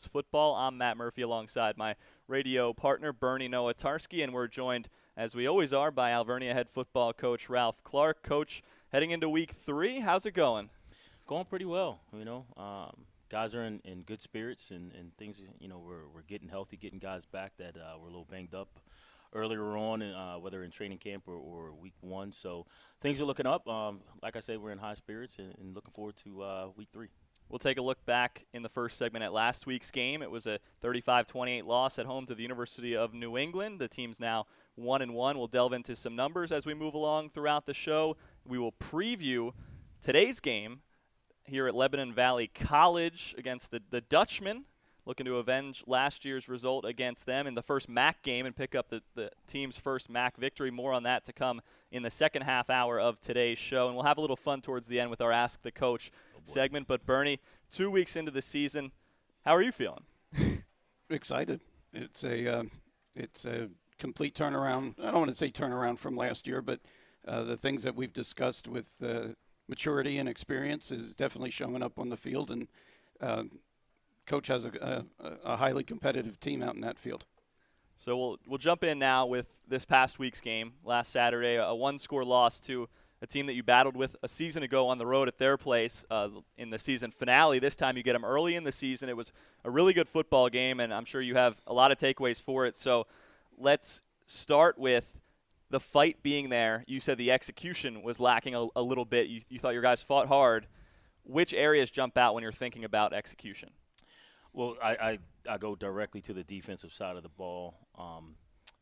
football. I'm Matt Murphy alongside my radio partner, Bernie Nowatarski, and we're joined, as we always are, by Alvernia head football coach Ralph Clark. Coach, heading into week 3, how's it going? Going pretty well, Guys are in good spirits and things, we're getting healthy, getting guys back that were a little banged up earlier on, whether in training camp or week 1. So things are looking up. Like I said, we're in high spirits and looking forward to week 3. We'll take a look back in the first segment at last week's game. It was a 35-28 loss at home to the University of New England. The team's now 1-1. We'll delve into some numbers as we move along throughout the show. We will preview today's game here at Lebanon Valley College against the Dutchmen, looking to avenge last year's result against them in the first MAC game and pick up the team's first MAC victory. More on that to come in the second half hour of today's show. And we'll have a little fun towards the end with our Ask the Coach segment. But, Bernie, 2 weeks into the season, how are you feeling? Excited. It's a complete turnaround. I don't want to say turnaround from last year, but the things that we've discussed with maturity and experience is definitely showing up on the field, and Coach has a highly competitive team out in that field. So we'll jump in now with this past week's game last Saturday, a one-score loss to a team that you battled with a season ago on the road at their place in the season finale. This time you get them early in the season. It was a really good football game, and I'm sure you have a lot of takeaways for it. So let's start with the fight being there. You said the execution was lacking a little bit. You thought your guys fought hard. Which areas jump out when you're thinking about execution? Well, I go directly to the defensive side of the ball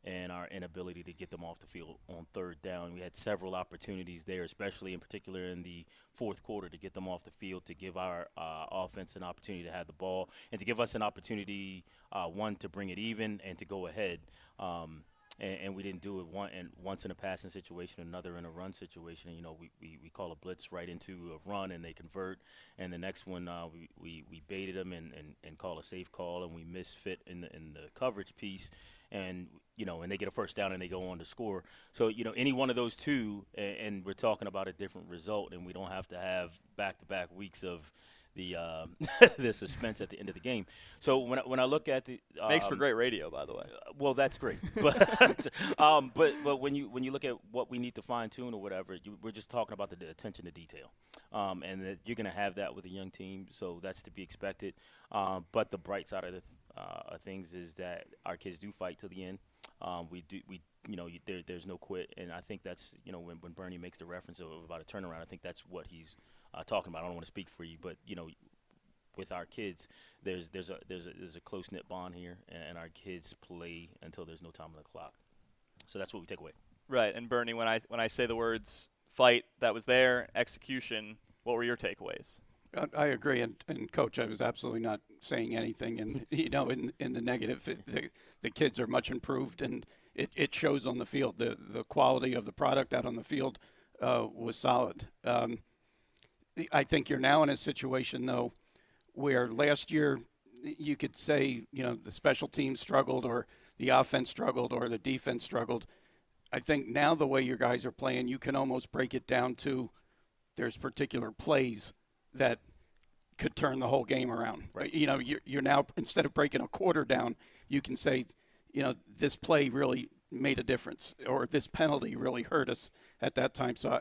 and our inability to get them off the field on third down. We had several opportunities there, especially in particular in the fourth quarter, to get them off the field, to give our offense an opportunity to have the ball, and to give us an opportunity, one, to bring it even and to go ahead. And we didn't do it once in a passing situation, another in a run situation. We call a blitz right into a run, and they convert. And the next one, we baited them and call a safe call, and we misfit in the coverage piece. And they get a first down and they go on to score. So, any one of those two, and we're talking about a different result, and we don't have to have back-to-back weeks of the the suspense at the end of the game. So when I look at the makes for great radio, by the way. Well, that's great, but when you look at what we need to fine tune or whatever, we're just talking about the attention to detail, and that you're going to have that with a young team, so that's to be expected. But the bright side of things is that our kids do fight to the end. There's no quit, and I think that's when Bernie makes the reference about a turnaround, I think that's what he's talking about. I don't want to speak for you, but with our kids, there's a close knit bond here, and our kids play until there's no time on the clock. So that's what we take away. Right, and Bernie, when I say the words fight, that was there, execution, what were your takeaways? I agree, and Coach, I was absolutely not saying anything, and in the negative. The kids are much improved, and it shows on the field. The quality of the product out on the field was solid. I think you're now in a situation, though, where last year you could say, the special teams struggled or the offense struggled or the defense struggled. I think now the way your guys are playing, you can almost break it down to there's particular plays that could turn the whole game around. Right? You're now, instead of breaking a quarter down, you can say, this play really made a difference, or this penalty really hurt us at that time. So,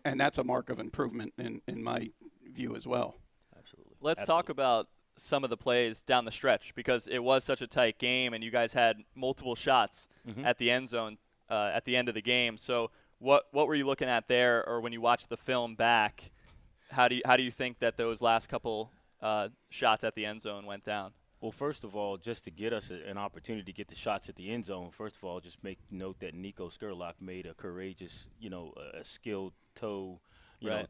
and that's a mark of improvement in my view as well. Absolutely. Let's talk about some of the plays down the stretch, because it was such a tight game, and you guys had multiple shots at the end zone at the end of the game. So what were you looking at there, or when you watched the film back, how do you think that those last couple shots at the end zone went down? Well, first of all, just to get us an opportunity to get the shots at the end zone, first of all, just make note that Nico Skurlock made a courageous, a skilled toe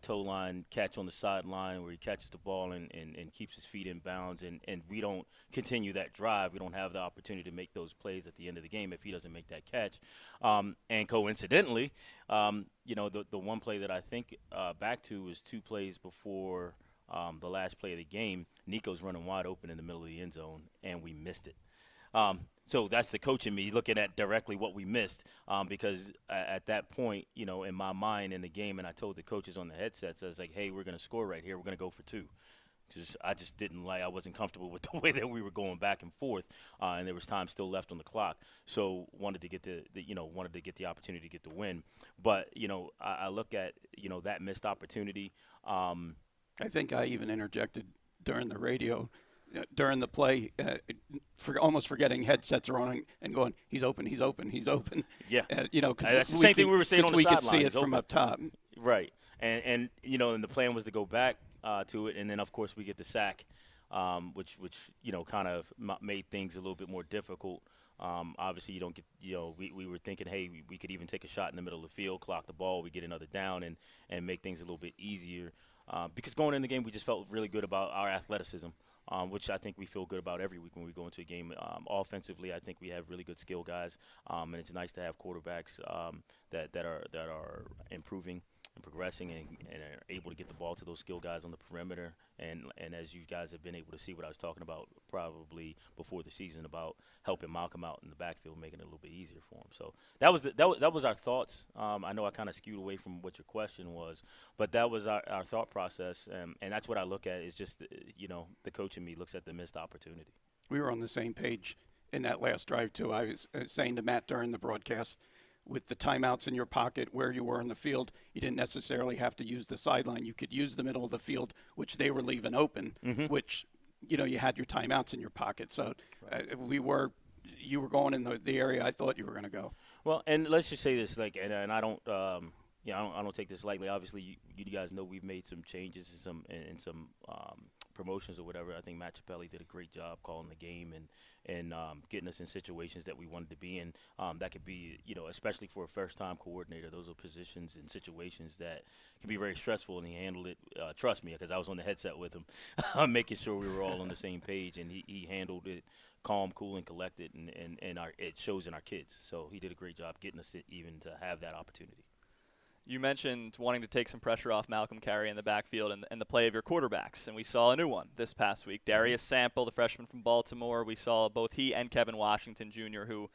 line catch on the sideline where he catches the ball and keeps his feet in bounds. And we don't continue that drive. We don't have the opportunity to make those plays at the end of the game if he doesn't make that catch. And coincidentally, the one play that I think back to was 2 plays before the last play of the game. Nico's running wide open in the middle of the end zone, and we missed it. So that's the coach in me looking at directly what we missed, because at that point, in my mind in the game, and I told the coaches on the headsets, I was like, hey, we're going to score right here. We're going to go for 2. because I just didn't I wasn't comfortable with the way that we were going back and forth, and there was time still left on the clock. So wanted to get wanted to get the opportunity to get the win. But I look at that missed opportunity. I think I even interjected during the radio, during the play, almost forgetting headsets are on and going, he's open, he's open, he's open. Yeah, cause that's the same thing we were saying on the we sideline. could see it from up top. Right, and and the plan was to go back to it, and then of course we get the sack, which kind of made things a little bit more difficult. Obviously, you don't get, we were thinking, hey, we could even take a shot in the middle of the field, clock the ball, we get another down, and make things a little bit easier. Because going in the game, we just felt really good about our athleticism, which I think we feel good about every week when we go into a game. Offensively, I think we have really good skill guys, and it's nice to have quarterbacks that are improving and progressing and are able to get the ball to those skill guys on the perimeter. And as you guys have been able to see what I was talking about probably before the season about helping Malcolm out in the backfield, making it a little bit easier for him. So that was our thoughts. I know I kind of skewed away from what your question was, but that was our thought process, and that's what I look at is just the coach in me looks at the missed opportunity. We were on the same page in that last drive too. I was saying to Matt during the broadcast, with the timeouts in your pocket where you were in the field, you didn't necessarily have to use the sideline. You could use the middle of the field, which they were leaving open, which, you had your timeouts in your pocket. So you were going in the area I thought you were going to go. Well, and let's just say this, and I don't, I don't take this lightly. Obviously, you guys know we've made some changes and some promotions or whatever. I think Matt Chappelli did a great job calling the game and getting us in situations that we wanted to be in. That could be, especially for a first-time coordinator, those are positions and situations that can be very stressful, and he handled it. Trust me, because I was on the headset with him, making sure we were all on the same page, and he handled it calm, cool, and collected, and it shows in our kids. So he did a great job getting us even to have that opportunity. You mentioned wanting to take some pressure off Malcolm Carey in the backfield and the play of your quarterbacks, and we saw a new one this past week. Darius Sample, the freshman from Baltimore, we saw both he and Kevin Washington Jr., who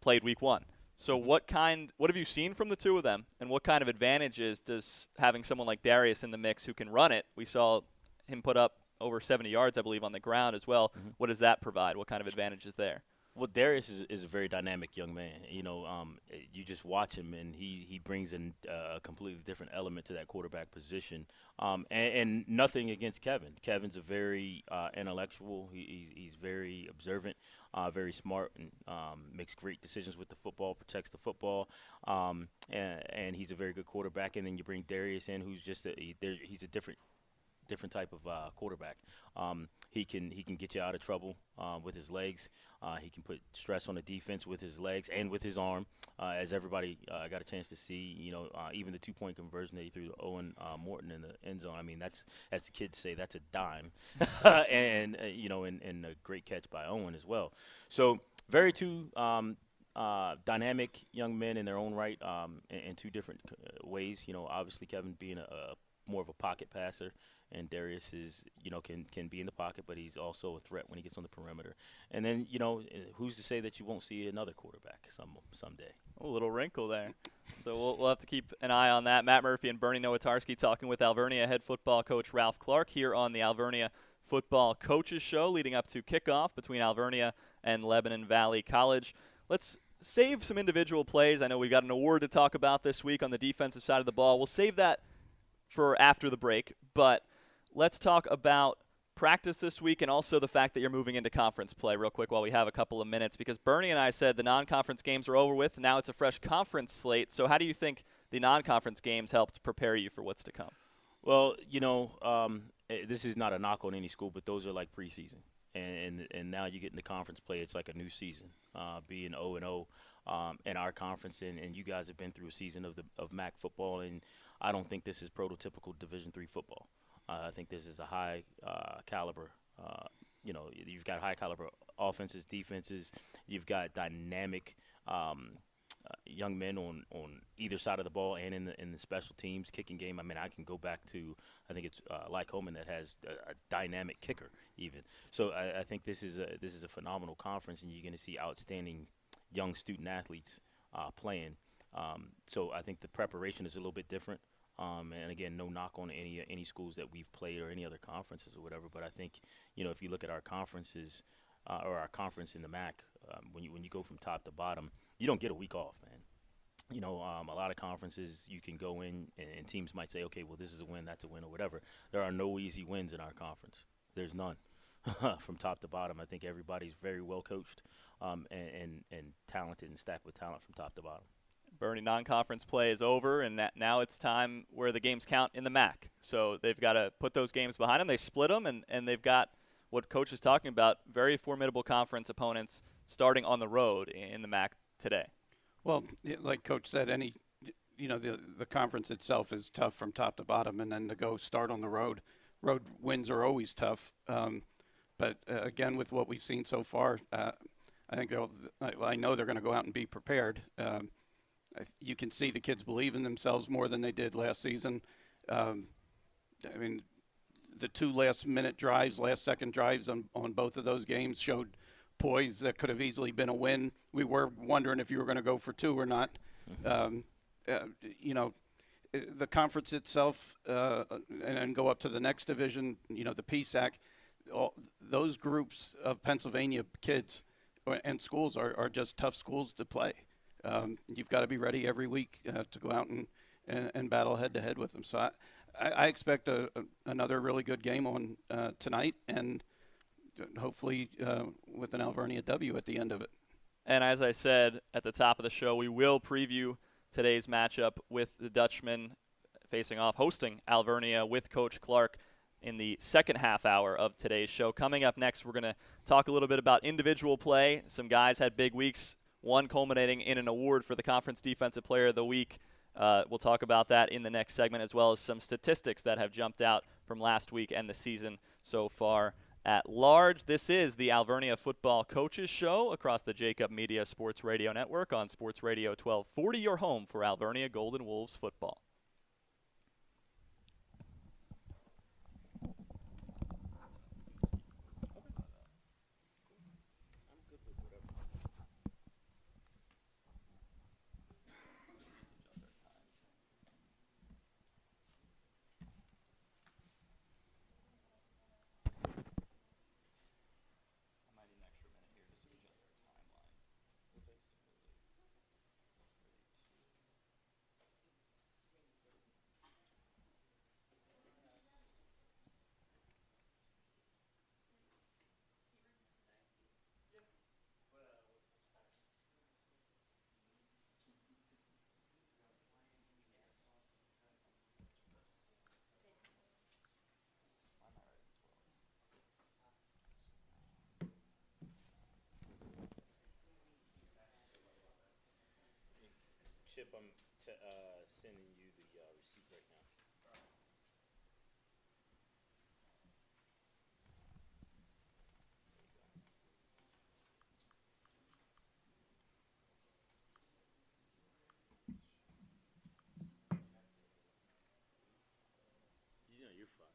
played week one. So what have you seen from the two of them, and what kind of advantages does having someone like Darius in the mix who can run it? We saw him put up over 70 yards, I believe, on the ground as well. What does that provide? What kind of advantages there? Well, Darius is a very dynamic young man. You just watch him, and he brings in a completely different element to that quarterback position. And nothing against Kevin. Kevin's a very intellectual. He's very observant, very smart, and makes great decisions with the football, protects the football, and he's a very good quarterback. And then you bring Darius in, who's just he's a different type of quarterback. He can get you out of trouble with his legs. He can put stress on the defense with his legs and with his arm, as everybody got a chance to see. Even the 2-point conversion that he threw to Owen Morton in the end zone. I mean, that's, as the kids say, that's a dime, and a great catch by Owen as well. So very two dynamic young men in their own right, in two different ways. Obviously Kevin being a more of a pocket passer, and Darius is, can be in the pocket, but he's also a threat when he gets on the perimeter. And then, who's to say that you won't see another quarterback someday? A little wrinkle there. So we'll have to keep an eye on that. Matt Murphy and Bernie Nowatarski talking with Alvernia head football coach Ralph Clark here on the Alvernia Football Coaches Show, leading up to kickoff between Alvernia and Lebanon Valley College. Let's save some individual plays. I know we've got an award to talk about this week on the defensive side of the ball. We'll save that for after the break, but let's talk about practice this week and also the fact that you're moving into conference play real quick while we have a couple of minutes, because Bernie and I said the non-conference games are over with. Now it's a fresh conference slate. So how do you think the non-conference games helped prepare you for what's to come? Well, this is not a knock on any school, but those are like preseason. And now you get into conference play, it's like a new season, being 0-0 in our conference, and you guys have been through a season of MAC football, and I don't think this is prototypical Division III football. I think this is a high caliber. You've got high caliber offenses, defenses. You've got dynamic young men on either side of the ball and in the special teams kicking game. I mean, I can go back to, I think it's Lycoming that has a dynamic kicker even. So I think this is a phenomenal conference, and you're going to see outstanding young student athletes playing. So I think the preparation is a little bit different. And again, no knock on any schools that we've played or any other conferences or whatever. But I think, if you look at our conferences or our conference in the MAC, when you go from top to bottom, you don't get a week off, man. A lot of conferences you can go in and teams might say, okay, well, this is a win, that's a win, or whatever. There are no easy wins in our conference. There's none. From top to bottom, I think everybody's very well coached and talented and stacked with talent from top to bottom. Bernie, non-conference play is over, and now it's time where the games count in the MAC. So they've got to put those games behind them. They split them, and they've got what Coach is talking about, very formidable conference opponents starting on the road in the MAC today. Well, like Coach said, the conference itself is tough from top to bottom, and then to go start on the road wins are always tough. But again, with what we've seen so far, I think I know they're going to go out and be prepared. You can see the kids believe in themselves more than they did last season. The 2 last-second drives on both of those games showed poise that could have easily been a win. We were wondering if you were going to go for 2 or not. The conference itself and go up to the next division, the PSAC, those groups of Pennsylvania kids and schools are just tough schools to play. You've got to be ready every week to go out and battle head-to-head with them. So I expect another really good game on tonight, and hopefully with an Alvernia W at the end of it. And as I said at the top of the show, we will preview today's matchup with the Dutchmen hosting Alvernia with Coach Clark in the second half hour of today's show. Coming up next, we're going to talk a little bit about individual play. Some guys had big weeks, one culminating in an award for the Conference Defensive Player of the Week. We'll talk about that in the next segment, as well as some statistics that have jumped out from last week and the season so far at large. This is the Alvernia Football Coaches Show across the Jacob Media Sports Radio Network on Sports Radio 1240, your home for Alvernia Golden Wolves football. Chip, I'm sending you the receipt right now. You're fine.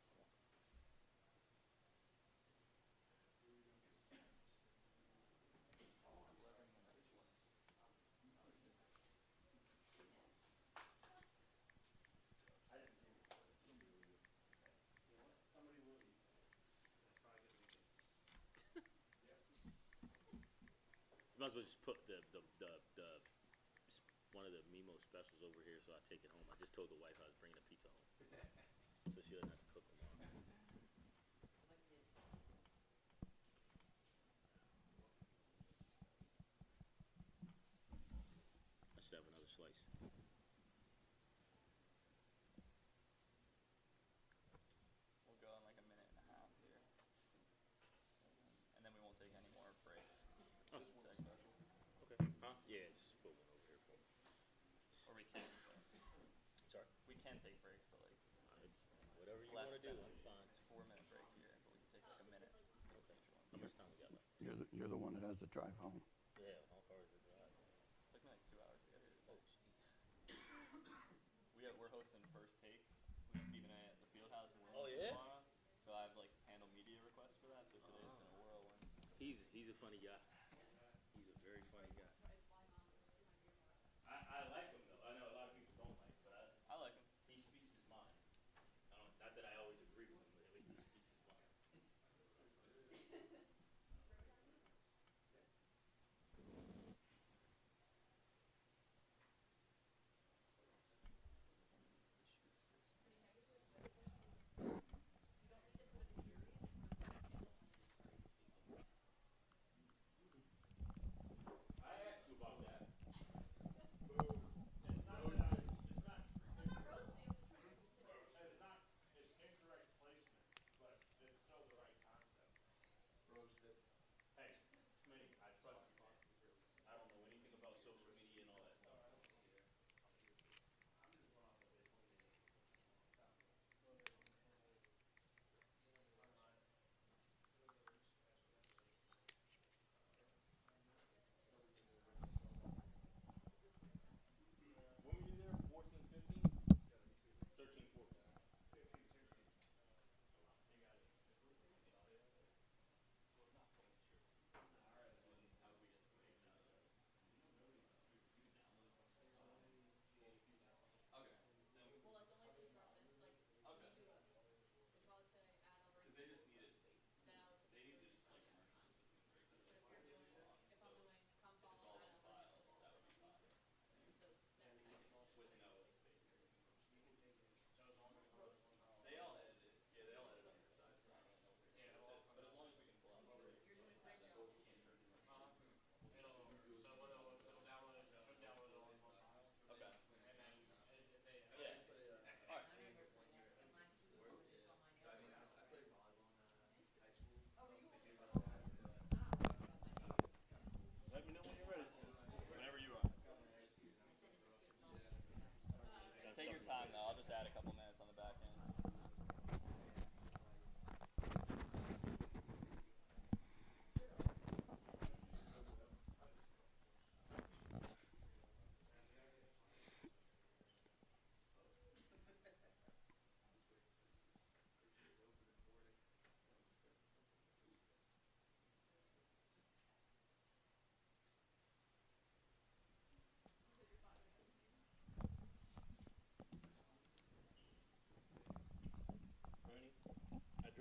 Might as well just put the one of the Mimo specials over here, so I take it home. I just told the wife I was bringing a pizza home, so she doesn't have to cook tomorrow. I should have another slice. We'll go in like a minute and a half here. And then we won't take any more breaks. Oh. Just one special. Okay. Huh? Yeah, just put one over here for me. Or we can. Sorry. We can take breaks, but like It's whatever you less want to do. than I'm fine. It's 4-minute break here, but we can take like a minute. Okay. How much time we got left? You're the one that has the drive home. Yeah. How far is the drive? It took me like 2 hours to get here. Oh, jeez. We're hosting First Take with Steve and I at the Fieldhouse in Wilmington Oh, yeah? tomorrow. So I've like handled media requests for that. So today's been a whirlwind. He's a funny guy. He's a very funny guy. I like him though. I know a lot of people don't like, but I like him. he speaks his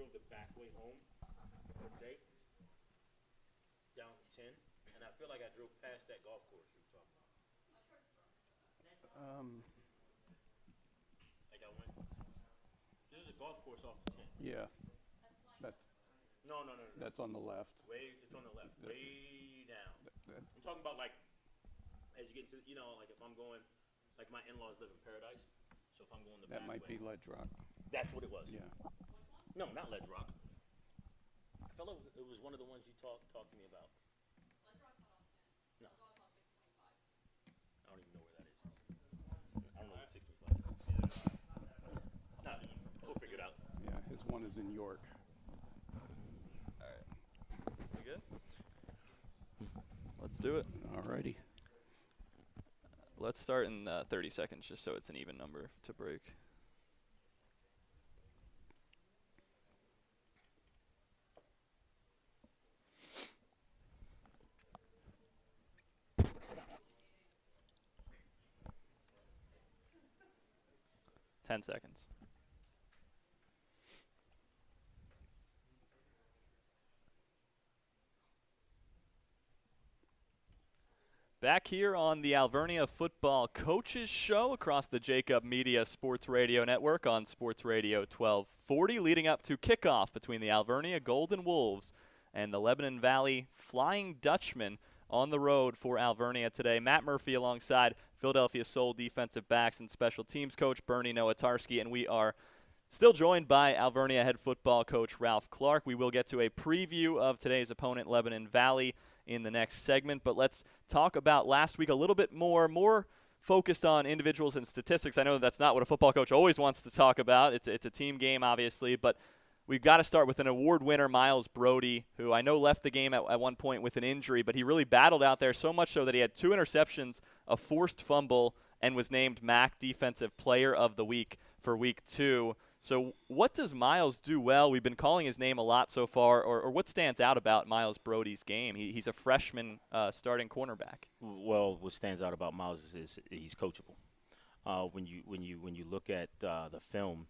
drove the back way home today, down 10, and I feel like I drove past that golf course you were talking about. Like I went. This is a golf course off of 10. Yeah. That's No. that's on the left. It's on the left, way down. I'm talking about like as you get to, like if I'm going, like my in-laws live in Paradise, so if I'm going the That back might way, be Ledge Rock. that's what it was. Yeah. No, not Ledge Rock. I felt like it was one of the ones you talked to me about. No. I don't even know where that is. I don't know what 65 is. No, we'll figure it out. Yeah, his one is in York. All right. We good? Let's do it. All righty. Let's start in 30 seconds just so it's an even number to break. Ten seconds. Back here on the Alvernia Football Coaches Show across the Jacob Media Sports Radio Network on Sports Radio 1240, leading up to kickoff between the Alvernia Golden Wolves and the Lebanon Valley Flying Dutchmen on the road for Alvernia today. Matt Murphy alongside Philadelphia Soul defensive backs and special teams coach Bernie Nowatarski, and we are still joined by Alvernia head football coach Ralph Clark. We will get to a preview of today's opponent, Lebanon Valley, in the next segment, but let's talk about last week a little bit more focused on individuals and statistics. I know that's not what a football coach always wants to talk about. It's a team game, obviously, but we've got to start with an award winner, Miles Brody, who I know left the game at one point with an injury, but he really battled out there, so much so that he had 2 interceptions, a forced fumble, and was named MAC Defensive Player of the Week for Week 2. So what does Miles do well? We've been calling his name a lot so far, or what stands out about Miles Brody's game? He's a freshman starting cornerback. Well, what stands out about Miles is he's coachable. When you look at the film,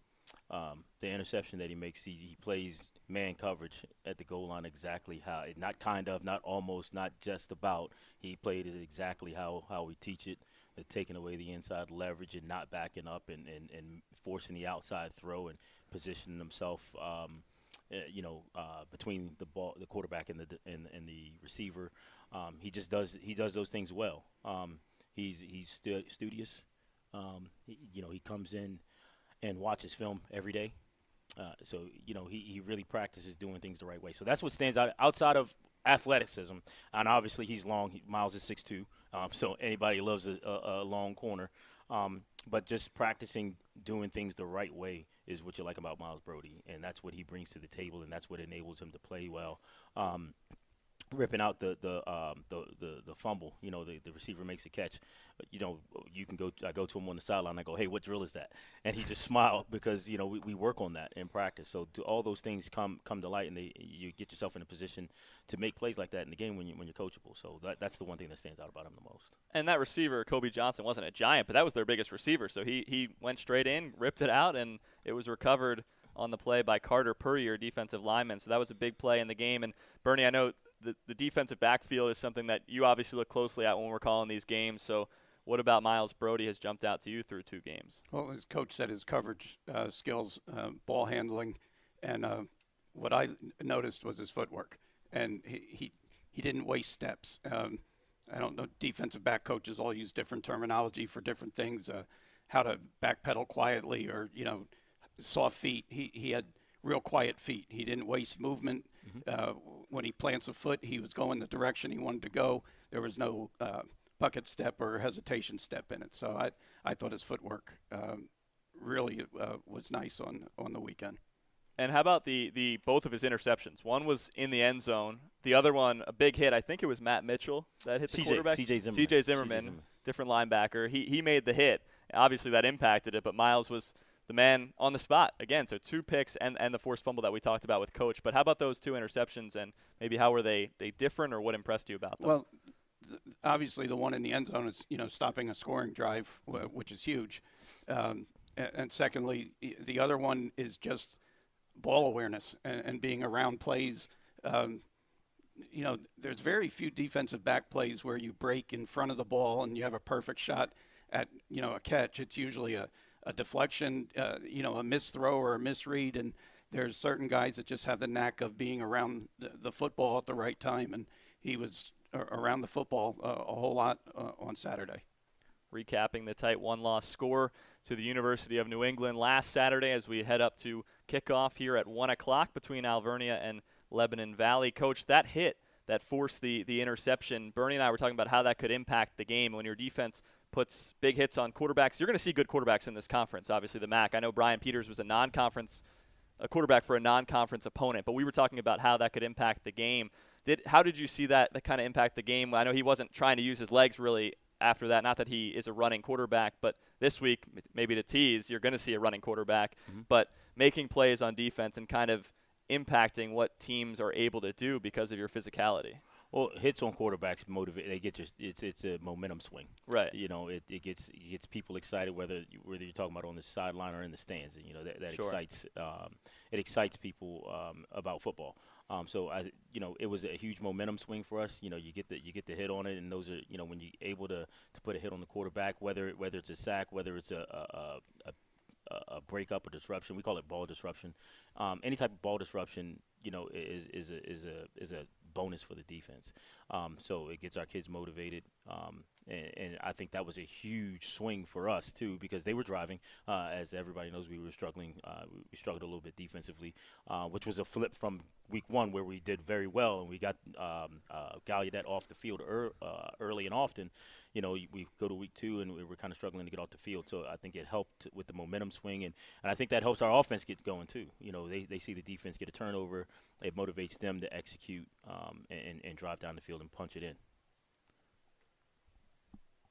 the interception that he makes, he plays man coverage at the goal line exactly how, not kind of, not almost, not just about. He played it exactly how we teach it. Taking away the inside leverage and not backing up and forcing the outside throw and positioning himself, between the quarterback and the receiver. He does those things well. He's studious. He comes in and watches film every day. So he really practices doing things the right way. So that's what stands out outside of athleticism, and obviously he's long. Miles is 6'2", so anybody loves a long corner. But just practicing doing things the right way is what you like about Miles Brody, and that's what he brings to the table, and that's what enables him to play well. Ripping out the fumble, the receiver makes a catch. I go to him on the sideline. I go, hey, what drill is that? And he just smiled because we work on that in practice. So all those things come to light, and you get yourself in a position to make plays like that in the game when you're coachable. So that's the one thing that stands out about him the most. And that receiver, Kobe Johnson, wasn't a giant, but that was their biggest receiver. So he went straight in, ripped it out, and it was recovered on the play by Carter Purrier, defensive lineman. So that was a big play in the game. And Bernie, I know the defensive backfield is something that you obviously look closely at when we're calling these games. So what about Miles Brody has jumped out to you through 2 games? Well, as coach said, his coverage skills, ball handling, and what I noticed was his footwork. And he didn't waste steps. I don't know, defensive back coaches all use different terminology for different things, how to backpedal quietly or, soft feet. He had real quiet feet. He didn't waste movement. When he plants a foot, he was going the direction he wanted to go. There was no bucket step or hesitation step in it. So I thought his footwork really was nice on the weekend. And how about the both of his interceptions? One was in the end zone. The other one, a big hit. I think it was Matt Mitchell that hit the quarterback. C.J. Zimmerman, different linebacker. He made the hit. Obviously, that impacted it, but Miles was the man on the spot again. So 2 picks and the forced fumble that we talked about with Coach. But how about those 2 interceptions, and maybe how were they different, or what impressed you about them? Well, obviously the one in the end zone is stopping a scoring drive, which is huge. And secondly, the other one is just ball awareness and being around plays. There's very few defensive back plays where you break in front of the ball and you have a perfect shot at, a catch. It's usually a deflection, a missed throw or a misread. And there's certain guys that just have the knack of being around the football at the right time. And he was around the football a whole lot on Saturday. Recapping the tight one-loss score to the University of New England last Saturday as we head up to kickoff here at 1 o'clock between Alvernia and Lebanon Valley. Coach, that hit that forced the interception, Bernie and I were talking about how that could impact the game. When your defense puts big hits on quarterbacks, you're going to see good quarterbacks in this conference, obviously the MAC. I know Brian Peters was a quarterback for a non-conference opponent, but we were talking about how that could impact the game. How did you see that kind of impact the game? I know he wasn't trying to use his legs really after that. Not that he is a running quarterback, but this week, maybe to tease, you're going to see a running quarterback. Mm-hmm. But making plays on defense and kind of impacting what teams are able to do because of your physicality. Well, hits on quarterbacks motivate. They get it's a momentum swing, right? It gets people excited whether you're talking about on the sideline or in the stands, and that sure. excites it excites people about football. So it was a huge momentum swing for us. You get the hit on it, and those are when you're able to put a hit on the quarterback, whether it's a sack, whether it's a breakup or disruption. We call it ball disruption. Any type of ball disruption, is a bonus for the defense. So it gets our kids motivated. And I think that was a huge swing for us too, because they were driving. As everybody knows, we were struggling. We struggled a little bit defensively, which was a flip from week one where we did very well and we got Gallaudet off the field early and often. We go to week two and we were kind of struggling to get off the field. So I think it helped with the momentum swing, and I think that helps our offense get going too. They see the defense get a turnover, it motivates them to execute and drive down the field and punch it in.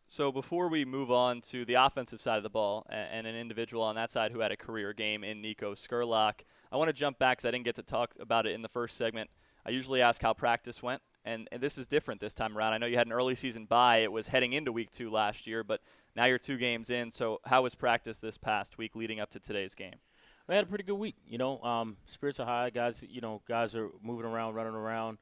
So before we move on to the offensive side of the ball and an individual on that side who had a career game in Nico Skurlock, I want to jump back because I didn't get to talk about it in the first segment. I usually ask how practice went, and this is different this time around. I know you had an early season bye. It was heading into week 2 last year, but now you're 2 games in. So how was practice this past week leading up to today's game? We had a pretty good week. Spirits are high. Guys are moving around, running around.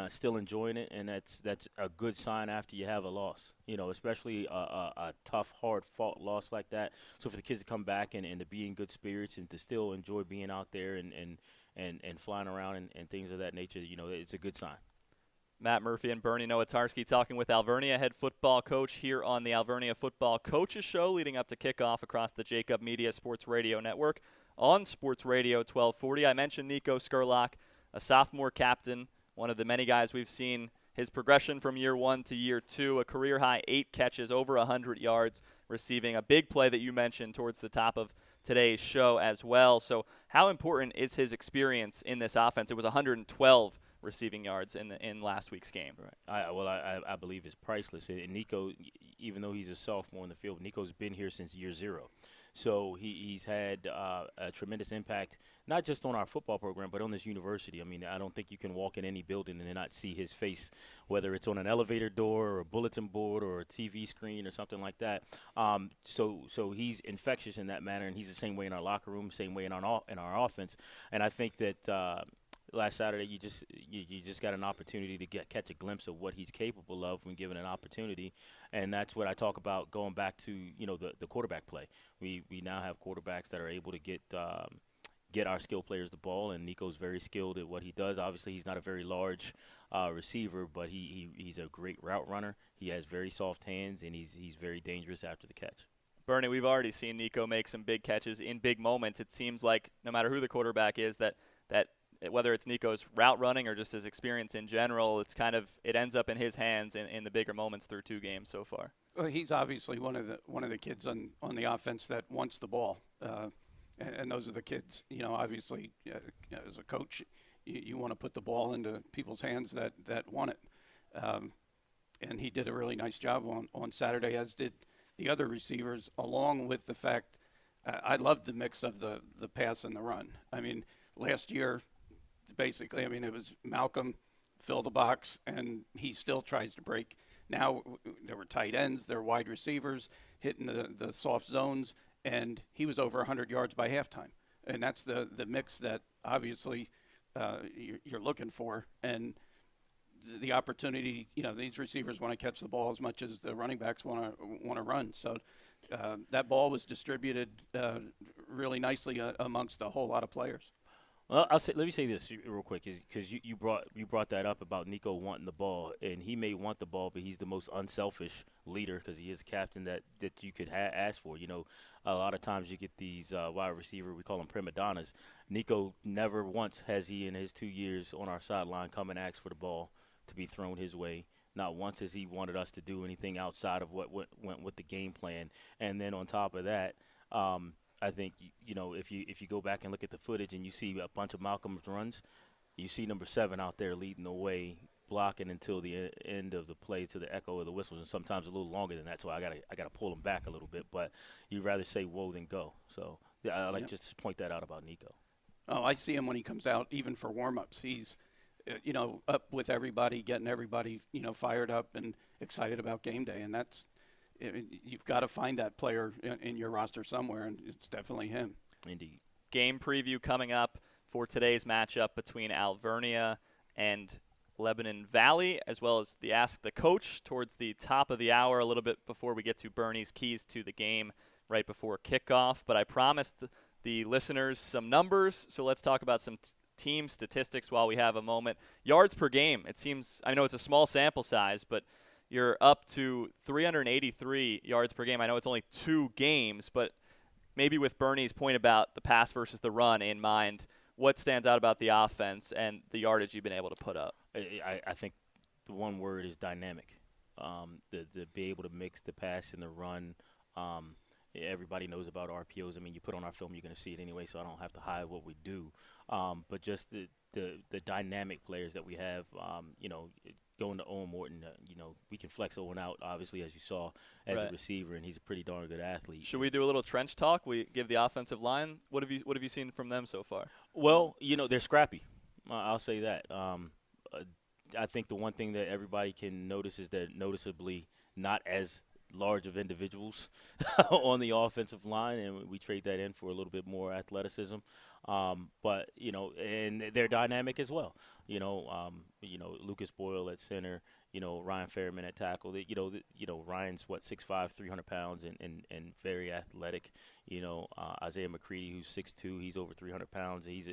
Still enjoying it, and that's a good sign after you have a loss, especially a tough, hard-fought loss like that. So for the kids to come back and to be in good spirits and to still enjoy being out there and flying around and things of that nature, it's a good sign. Matt Murphy and Bernie Nowatarski talking with Alvernia head football coach here on the Alvernia Football Coaches Show leading up to kickoff across the Jacob Media Sports Radio Network on Sports Radio 1240. I mentioned Nico Skurlock, a sophomore captain, one of the many guys we've seen his progression from year 1 to year 2, a career-high 8 catches, over 100 yards, receiving a big play that you mentioned towards the top of today's show as well. So how important is his experience in this offense? It was 112 receiving yards in last week's game. Right. I believe it's priceless. And Nico, even though he's a sophomore in the field, Nico's been here since year 0. So he's had a tremendous impact, not just on our football program, but on this university. I mean, I don't think you can walk in any building and not see his face, whether it's on an elevator door or a bulletin board or a TV screen or something like that. So he's infectious in that manner, and he's the same way in our locker room, same way in our offense. And I think that last Saturday, you just got an opportunity to catch a glimpse of what he's capable of when given an opportunity, and that's what I talk about going back to the quarterback play. We now have quarterbacks that are able to get our skill players the ball, and Nico's very skilled at what he does. Obviously, he's not a very large receiver, but he's a great route runner. He has very soft hands, and he's very dangerous after the catch. Bernie, we've already seen Nico make some big catches in big moments. It seems like no matter who the quarterback is, that whether it's Nico's route running or just his experience in general, it ends up in his hands in the bigger moments through 2 games so far. Well, he's obviously one of the kids on the offense that wants the ball, and those are the kids. Obviously, as a coach, you want to put the ball into people's hands that want it, and he did a really nice job on Saturday, as did the other receivers. Along with the fact, I loved the mix of the pass and the run. I mean, last year, basically, it was Malcolm, fill the box, and he still tries to break. Now there were tight ends, there were wide receivers hitting the soft zones, and he was over 100 yards by halftime. And that's the mix that obviously you're looking for, and the opportunity. These receivers want to catch the ball as much as the running backs want to run. So that ball was distributed really nicely amongst a whole lot of players. Well, let me say this real quick, because you brought that up about Nico wanting the ball, and he may want the ball, but he's the most unselfish leader because he is a captain that you could ask for. A lot of times you get these wide receiver, we call them prima donnas. Nico never once has he in his 2 years on our sideline come and ask for the ball to be thrown his way. Not once has he wanted us to do anything outside of what went with the game plan. And then on top of that, I think if you go back and look at the footage and you see a bunch of Malcolm's runs, you see number 7 out there leading the way, blocking until the end of the play to the echo of the whistles, and sometimes a little longer than that. So I gotta pull him back a little bit, but you'd rather say whoa than go. So I like just to point that out about Nico. Oh, I see him when he comes out, even for warm-ups. He's up with everybody, getting everybody fired up and excited about game day, and you've got to find that player in your roster somewhere, and it's definitely him. Indeed. Game preview coming up for today's matchup between Alvernia and Lebanon Valley, as well as the Ask the Coach towards the top of the hour, a little bit before we get to Bernie's keys to the game right before kickoff. But I promised the listeners some numbers, so let's talk about some team statistics while we have a moment. Yards per game, it seems, I know it's a small sample size, but you're up to 383 yards per game. I know it's only 2 games, but maybe with Bernie's point about the pass versus the run in mind, what stands out about the offense and the yardage you've been able to put up? I think the one word is dynamic. To be able to mix the pass and the run. Everybody knows about RPOs. I mean, you put on our film, you're going to see it anyway, so I don't have to hide what we do. But just the dynamic players that we have, going to Owen Morton, we can flex Owen out, obviously, as you saw, as a receiver, and he's a pretty darn good athlete. Should we do a little trench talk? We give the offensive line. What have you seen from them so far? Well, they're scrappy. I'll say that. I think the one thing that everybody can notice is they're noticeably not as large of individuals on the offensive line, and we trade that in for a little bit more athleticism. But and they're dynamic as well. Lucas Boyle at center. Ryan Fairman at tackle. Ryan's 6'5", 300 pounds, and very athletic. Isaiah McCready, who's 6'2", he's over 300 pounds. He's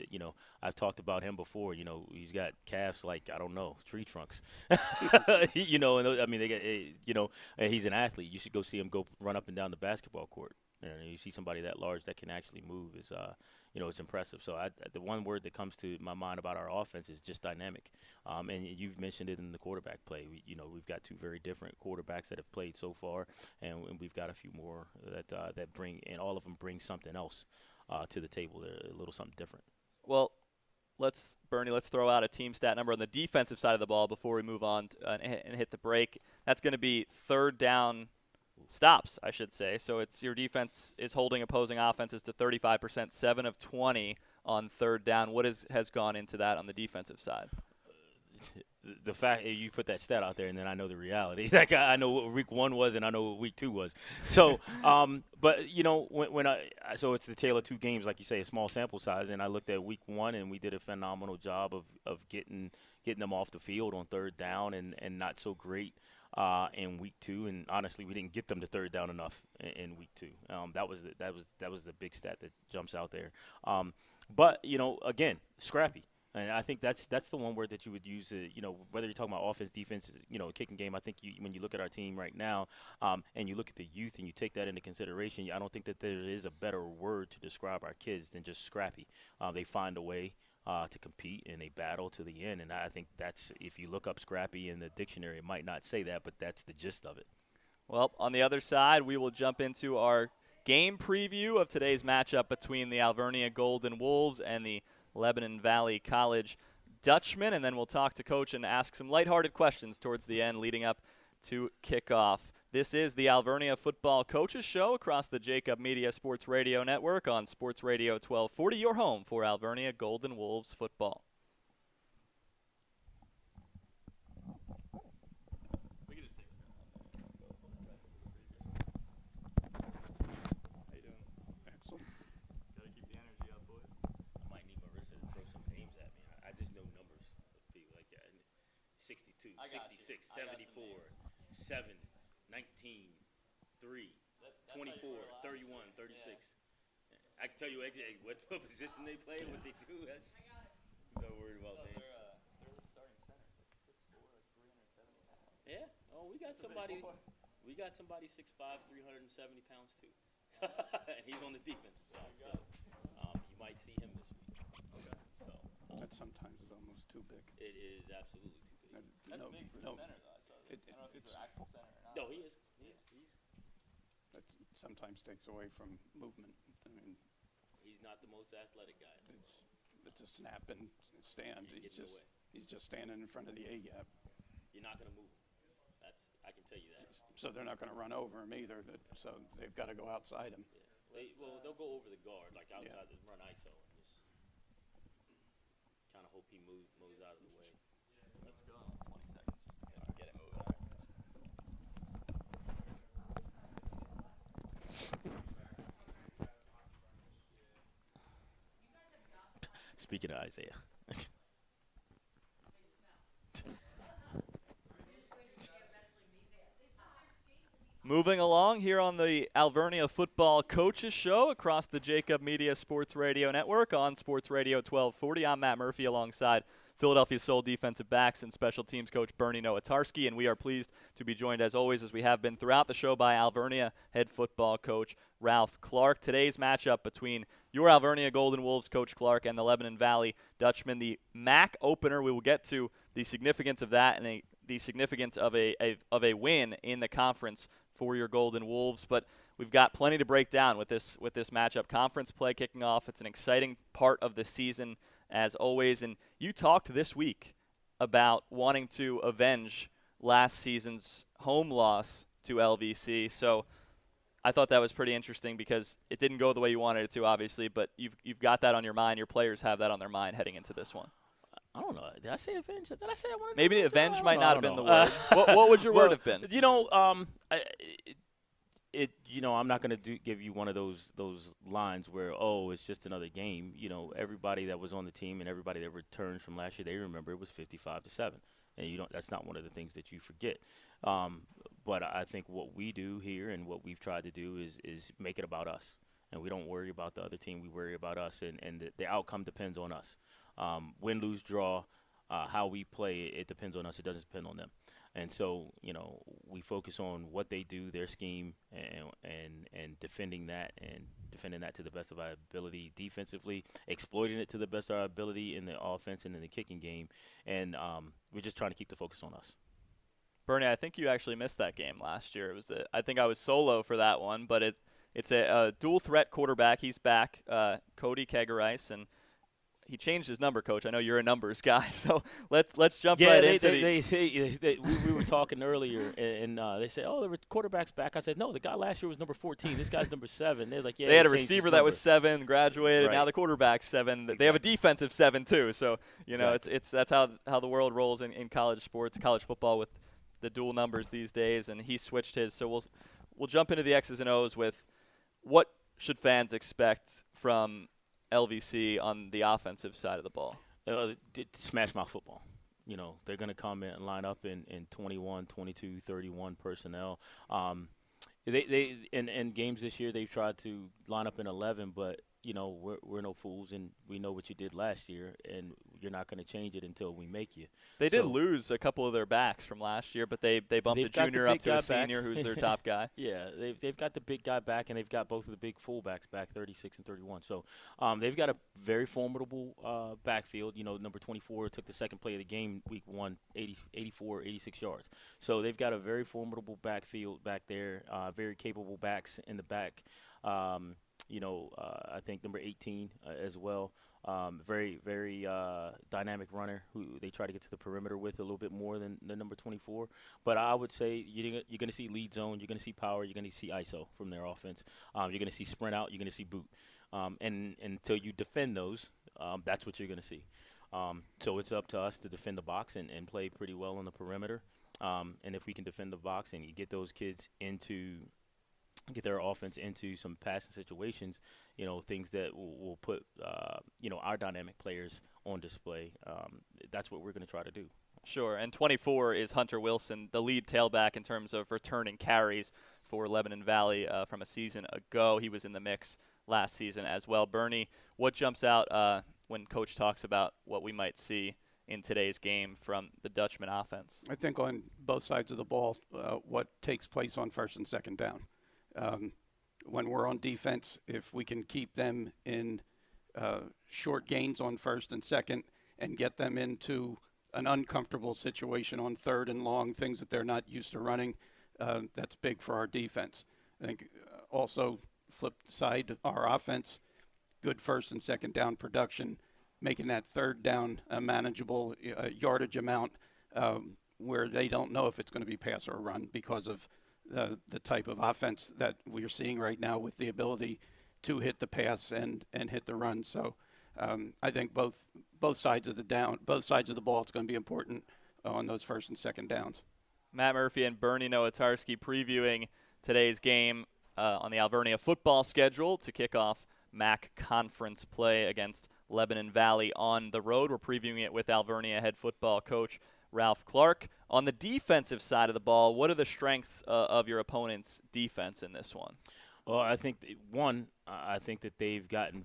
I've talked about him before. He's got calves like, I don't know, tree trunks. And I mean, they got and he's an athlete. You should go see him go run up and down the basketball court. You see somebody that large that can actually move is it's impressive. So the one word that comes to my mind about our offense is just dynamic. And you've mentioned it in the quarterback play. We've got 2 very different quarterbacks that have played so far, and we've got a few more that bring, and all of them bring something else to the table. They're a little something different. Well, Bernie, let's throw out a team stat number on the defensive side of the ball before we move on and hit the break. That's going to be third down stops, I should say. So it's your defense is holding opposing offenses to 35%, 7 of 20 on third down. What has gone into that on the defensive side? The fact you put that stat out there, and then I know the reality. Like I know what week 1 was, and I know what week 2 was. So, but so it's the tale of 2 games, like you say, a small sample size. And I looked at week 1, and we did a phenomenal job of getting them off the field on third down, and not so great in week 2. And honestly, we didn't get them to third down enough in week 2. That was the big stat that jumps out there. But again, scrappy. And I think that's the one word that you would use, whether you're talking about offense, defense, kicking game. I think when you look at our team right now and you look at the youth and you take that into consideration, I don't think that there is a better word to describe our kids than just scrappy. They find a way to compete, and they battle to the end. And I think that's, if you look up scrappy in the dictionary, it might not say that, but that's the gist of it. Well, on the other side, we will jump into our game preview of today's matchup between the Alvernia Golden Wolves and the Lebanon Valley College Dutchmen, and then we'll talk to Coach and ask some lighthearted questions towards the end leading up to kickoff. This is the Alvernia Football Coaches Show across the Jacob Media Sports Radio Network on Sports Radio 1240, your home for Alvernia Golden Wolves football. 62, I got 66, you. I got 74, some 7, 19, 3, That's 24, 31, 36. Yeah. I can tell you what position they play, what they do. That's not worried about names. Their starting center is like 6'4", like 370 pounds. Yeah. Oh, we got somebody 6'5", 370 pounds too. And he's on the defensive side. So you might see him this week. Okay. So That sometimes is almost too big. it is absolutely too big. That's big for the center, though. I saw that. I don't know if he's their actual center or not. No, he is. He's That sometimes takes away from movement. I mean, he's not the most athletic guy. it's a snap and stand. He gets away. He's just standing in front of the A gap. You're not going to move him. I can tell you that. So they're not going to run over him either. So they've got to go outside him. Yeah. They'll go over the guard, like outside the run ISO, and just kind of hope he moves out of the way. Let's go. 20 seconds just to get it moving. Speaking of Isaiah. Moving along here on the Alvernia Football Coaches Show across the Jacob Media Sports Radio Network on Sports Radio 1240. I'm Matt Murphy alongside Philadelphia Soul defensive backs and special teams coach Bernie Nowatarski, and we are pleased to be joined as always, as we have been throughout the show, by Alvernia head football coach Ralph Clark. Today's matchup between your Alvernia Golden Wolves coach Clark and the Lebanon Valley Dutchman, the MAC opener. We will get to the significance of that and the significance of a win in the conference for your Golden Wolves, but we've got plenty to break down with this matchup. Conference play kicking off. It's an exciting part of the season, as always. And you talked this week about wanting to avenge last season's home loss to LVC. So I thought that was pretty interesting because it didn't go the way you wanted it to, obviously, but you've got that on your mind. Your players have that on their mind heading into this one. I don't know. Did I say avenge? Did I say I wanted to Maybe avenge might not have been the word. What would your word have been? You know, I'm not going to give you one of those lines where, oh, it's just another game. You know, everybody that was on the team and everybody that returned from last year, they remember it was 55-7, and that's not one of the things that you forget. But I think what we do here and what we've tried to do is make it about us, and we don't worry about the other team. We worry about us, and the outcome depends on us. Win, lose, draw, how we play, it depends on us. It doesn't depend on them. And so, we focus on what they do, their scheme, and defending that to the best of our ability defensively, exploiting it to the best of our ability in the offense and in the kicking game. And we're just trying to keep the focus on us. Bernie, I think you actually missed that game last year. I think I was solo for that one, but it's a dual threat quarterback. He's back, Cody Kegerice, and he changed his number, Coach. I know you're a numbers guy, so let's jump right into we were talking earlier, and they said, oh, the quarterback's back. I said, no, the guy last year was number 14. This guy's number 7. They're like, yeah. They had a receiver that was 7, graduated. Right. Now the quarterback's 7. Exactly. They have a defensive 7 too. So exactly. it's that's how the world rolls in college sports, college football, with the dual numbers these days. And he switched his. So we'll jump into the X's and O's with what should fans expect from LVC on the offensive side of the ball. Smash mouth football. They're going to come in and line up in 21, 22, 31 personnel. They in games this year, they've tried to line up in 11, but we're no fools, and we know what you did last year, and you're not going to change it until we make you. They did lose a couple of their backs from last year, but they bumped the junior up to a senior who's their top guy. Yeah, they've got the big guy back, and they've got both of the big fullbacks back, 36 and 31. So they've got a very formidable backfield. Number 24 took the second play of the game, week 1, 84, 86 yards. So they've got a very formidable backfield back there, very capable backs in the back. I think number 18 as well. Very, very dynamic runner who they try to get to the perimeter with a little bit more than the number 24. But I would say you're going to see lead zone, you're going to see power, you're going to see ISO from their offense. You're going to see sprint out, you're going to see boot. And until you defend those, that's what you're going to see. So it's up to us to defend the box and play pretty well on the perimeter. And if we can defend the box and you get those kids get their offense into some passing situations, things that will put, our dynamic players on display. That's what we're going to try to do. Sure, and 24 is Hunter Wilson, the lead tailback in terms of returning carries for Lebanon Valley from a season ago. He was in the mix last season as well. Bernie, what jumps out when Coach talks about what we might see in today's game from the Dutchman offense? I think on both sides of the ball, what takes place on first and second down. When we're on defense, if we can keep them in short gains on first and second and get them into an uncomfortable situation on third and long, things that they're not used to running, that's big for our defense. I think also flip side, our offense, good first and second down production, making that third down a manageable yardage amount where they don't know if it's going to be pass or run because of the type of offense that we're seeing right now with the ability to hit the pass and hit the run. So I think both sides of the ball, it's going to be important on those first and second downs. Matt Murphy and Bernie Nowatarski previewing today's game on the Alvernia football schedule to kick off MAC conference play against Lebanon Valley on the road. We're previewing it with Alvernia head football coach Ralph Clark. On the defensive side of the ball, what are the strengths of your opponent's defense in this one? Well, I think I think that they've gotten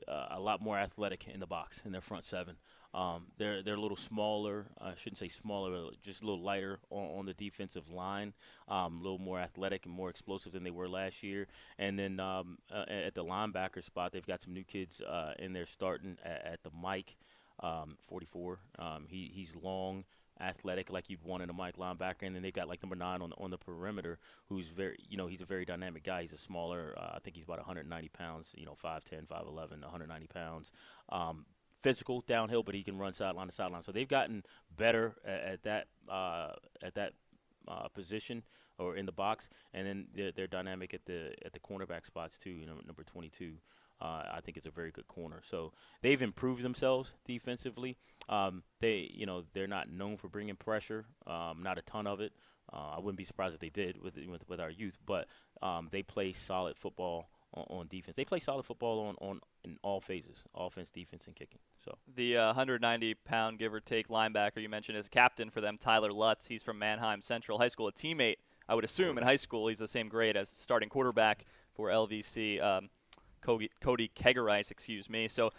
a lot more athletic in the box in their front seven. They're a little smaller. I shouldn't say smaller, just a little lighter on the defensive line. A little more athletic and more explosive than they were last year. And then at the linebacker spot, they've got some new kids in there starting at the Mike, 44. He's long, athletic, like you'd want in a Mike linebacker, and then they've got like number 9 on the perimeter, who's he's a very dynamic guy. He's a smaller, I think he's about 190 pounds, 5'10", 5'11", 190 pounds. Physical downhill, but he can run sideline to sideline. So they've gotten better at that position or in the box, and then they're dynamic at the cornerback spots too. Number 22. I think it's a very good corner. So they've improved themselves defensively. They're not known for bringing pressure, not a ton of it. I wouldn't be surprised if they did with our youth, but they play solid football on defense. They play solid football in all phases, offense, defense, and kicking. So the 190-pound, give or take, linebacker you mentioned is captain for them, Tyler Lutz. He's from Manheim Central High School, a teammate, I would assume, in high school. He's the same grade as starting quarterback for LVC. Cody Kegerice, So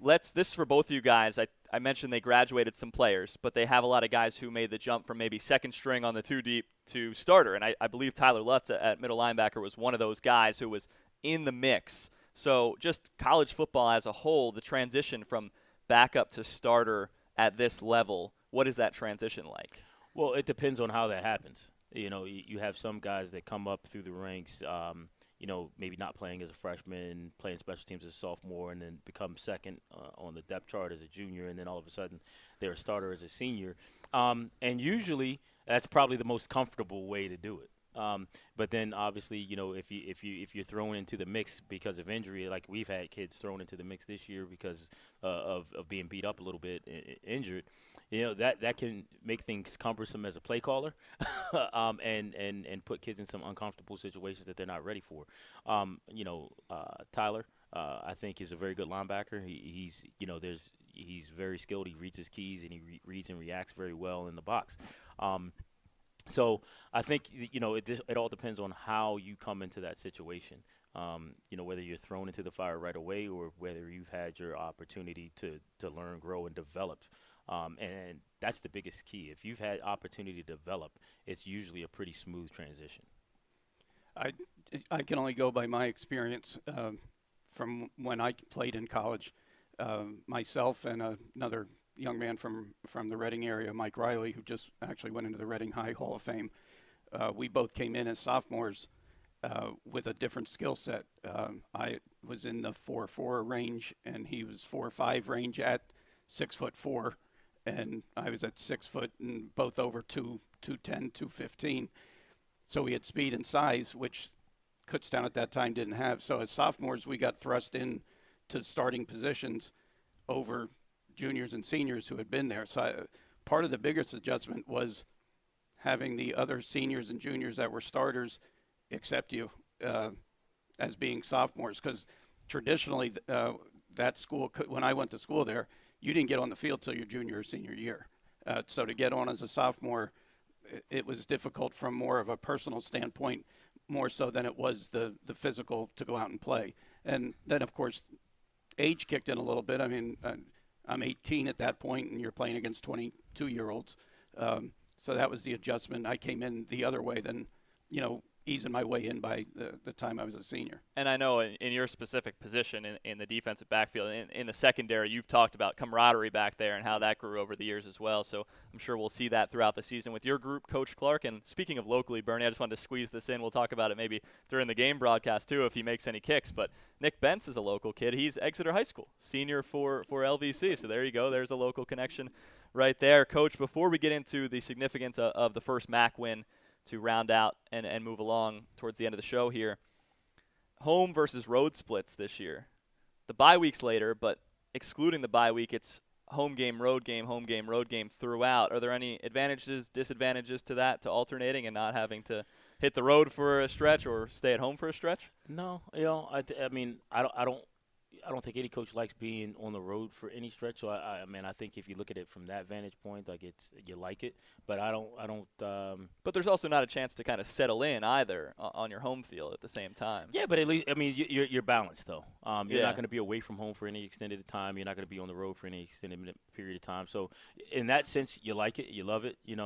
this is for both of you guys. I mentioned they graduated some players, but they have a lot of guys who made the jump from maybe second string on the 2-deep to starter. And I believe Tyler Lutz at middle linebacker was one of those guys who was in the mix. So just college football as a whole, the transition from backup to starter at this level, what is that transition like? Well, it depends on how that happens. You have some guys that come up through the ranks, maybe not playing as a freshman, playing special teams as a sophomore, and then become second on the depth chart as a junior, and then all of a sudden they're a starter as a senior. And usually that's probably the most comfortable way to do it. But then obviously, if you're thrown into the mix because of injury, like we've had kids thrown into the mix this year because of being beat up a little bit, injured, that can make things cumbersome as a play caller, and put kids in some uncomfortable situations that they're not ready for. Tyler, I think is a very good linebacker. He's very skilled. He reads his keys and he reads and reacts very well in the box. So I think, it all depends on how you come into that situation, whether you're thrown into the fire right away or whether you've had your opportunity to learn, grow, and develop. And that's the biggest key. If you've had opportunity to develop, it's usually a pretty smooth transition. I can only go by my experience from when I played in college. Myself and another young man from the Reading area, Mike Riley, who just actually went into the Reading High Hall of Fame. We both came in as sophomores with a different skill set. I was in the 4.4 range, and he was 4.5 range at 6'4", and I was at 6 foot and both over 210, 215. So we had speed and size, which Kutztown at that time didn't have. So as sophomores, we got thrust in to starting positions over juniors and seniors who had been there. So part of the biggest adjustment was having the other seniors and juniors that were starters accept you as being sophomores, because traditionally that school, when I went to school there, you didn't get on the field till your junior or senior year. So to get on as a sophomore, it was difficult from more of a personal standpoint, more so than it was the physical to go out and play. And then, of course, age kicked in a little bit. I mean, I'm 18 at that point, and you're playing against 22-year-olds. So that was the adjustment. I came in the other way than, easing my way in by the time I was a senior. And I know in your specific position in the defensive backfield, in the secondary, you've talked about camaraderie back there and how that grew over the years as well. So I'm sure we'll see that throughout the season with your group, Coach Clark. And speaking of locally, Bernie, I just wanted to squeeze this in. We'll talk about it maybe during the game broadcast too if he makes any kicks. But Nick Bentz is a local kid. He's Exeter High School, senior for LVC. So there you go. There's a local connection right there. Coach, before we get into the significance of the first MAC win, to round out and move along towards the end of the show here. Home versus road splits this year. The bye week's later, but excluding the bye week, it's home game, road game, home game, road game throughout. Are there any advantages, disadvantages to that, to alternating and not having to hit the road for a stretch or stay at home for a stretch? No, I mean, I don't think any coach likes being on the road for any stretch. So I mean, I think if you look at it from that vantage point, like you like it. But I don't. But there's also not a chance to kind of settle in either on your home field at the same time. Yeah, but at least you're balanced though. You're Yeah. not going to be away from home for any extended time. You're not going to be on the road for any extended period of time. So in that sense, you like it, you love it. You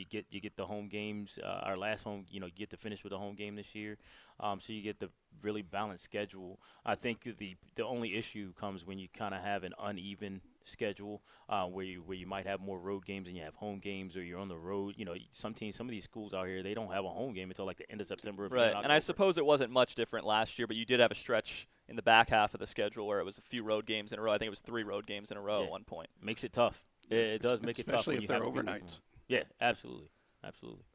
get the home games. Our last home, you get to finish with a home game this year. So you get the really balanced schedule. I think the only issue comes when you kind of have an uneven schedule where you might have more road games and you have home games, or you're on the road. Some of these schools out here, they don't have a home game until like the end of September. Right, and I suppose it wasn't much different last year, but you did have a stretch in the back half of the schedule where it was a few road games in a row. I think it was 3 road games in a row at one point. Makes it tough. It does make it tough. Especially if they're overnights. Yeah, absolutely.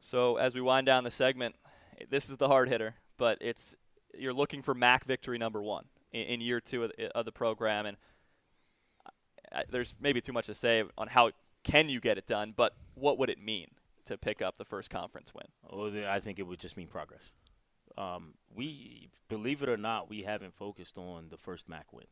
So as we wind down the segment, this is the hard hitter, but you're looking for MAC victory number 1 in year 2 of the program, and there's maybe too much to say on how can you get it done, but what would it mean to pick up the first conference win? Well, I think it would just mean progress. We, believe it or not, we haven't focused on the first MAC win.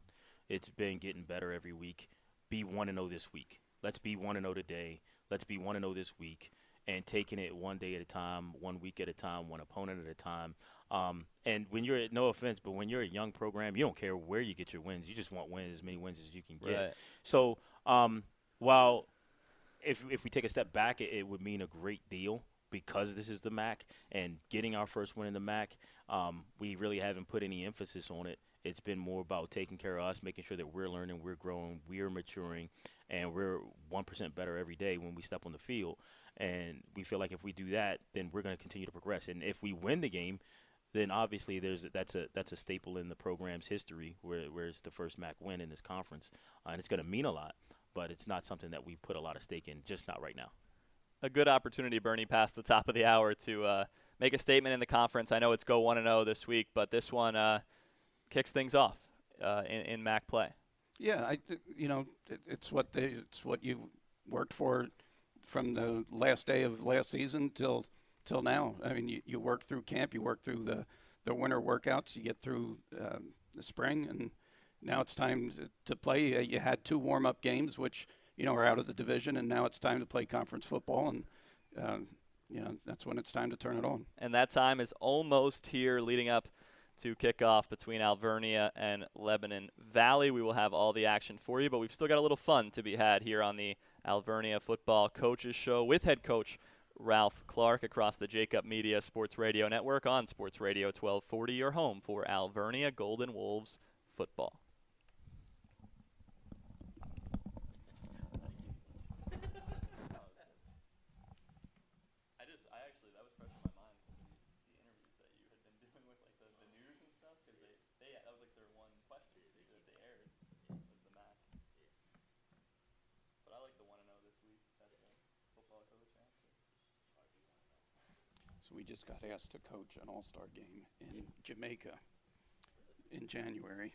It's been getting better every week. Be 1-0 this week. Let's be 1-0 today. Let's be 1-0 this week, and taking it one day at a time, 1 week at a time, one opponent at a time. And when you're, no offense, but when you're a young program, you don't care where you get your wins. You just want as many wins as you can get. Right. So while if we take a step back, it would mean a great deal because this is the MAC and getting our first win in the MAC. We really haven't put any emphasis on it. It's been more about taking care of us, making sure that we're learning, we're growing, we're maturing, and we're 1% better every day when we step on the field. And we feel like if we do that, then we're going to continue to progress. And if we win the game, then obviously that's a staple in the program's history where it's the first MAC win in this conference. And it's going to mean a lot, but it's not something that we put a lot of stake in, just not right now. A good opportunity, Bernie, past the top of the hour to make a statement in the conference. I know it's go 1-0 this week, but this one kicks things off in MAC play. Yeah, it's what you worked for from the last day of last season till now. I mean, you work through camp, you work through the winter workouts, you get through the spring, and now it's time to play. You had 2 warm-up games, which are out of the division, and now it's time to play conference football, and that's when it's time to turn it on. And that time is almost here, leading up to kickoff between Alvernia and Lebanon Valley. We will have all the action for you, but we've still got a little fun to be had here on the Alvernia Football Coaches Show with head coach Ralph Clark across the Jacob Media Sports Radio Network on Sports Radio 1240, your home for Alvernia Golden Wolves football. That was fresh in my mind, the interviews that you had been doing with like the news and stuff, because that was like their one question that they aired was the MAC. But I like the 1-0 this week. That's the football coach answer. So we just got asked to coach an all-star game in Jamaica in January.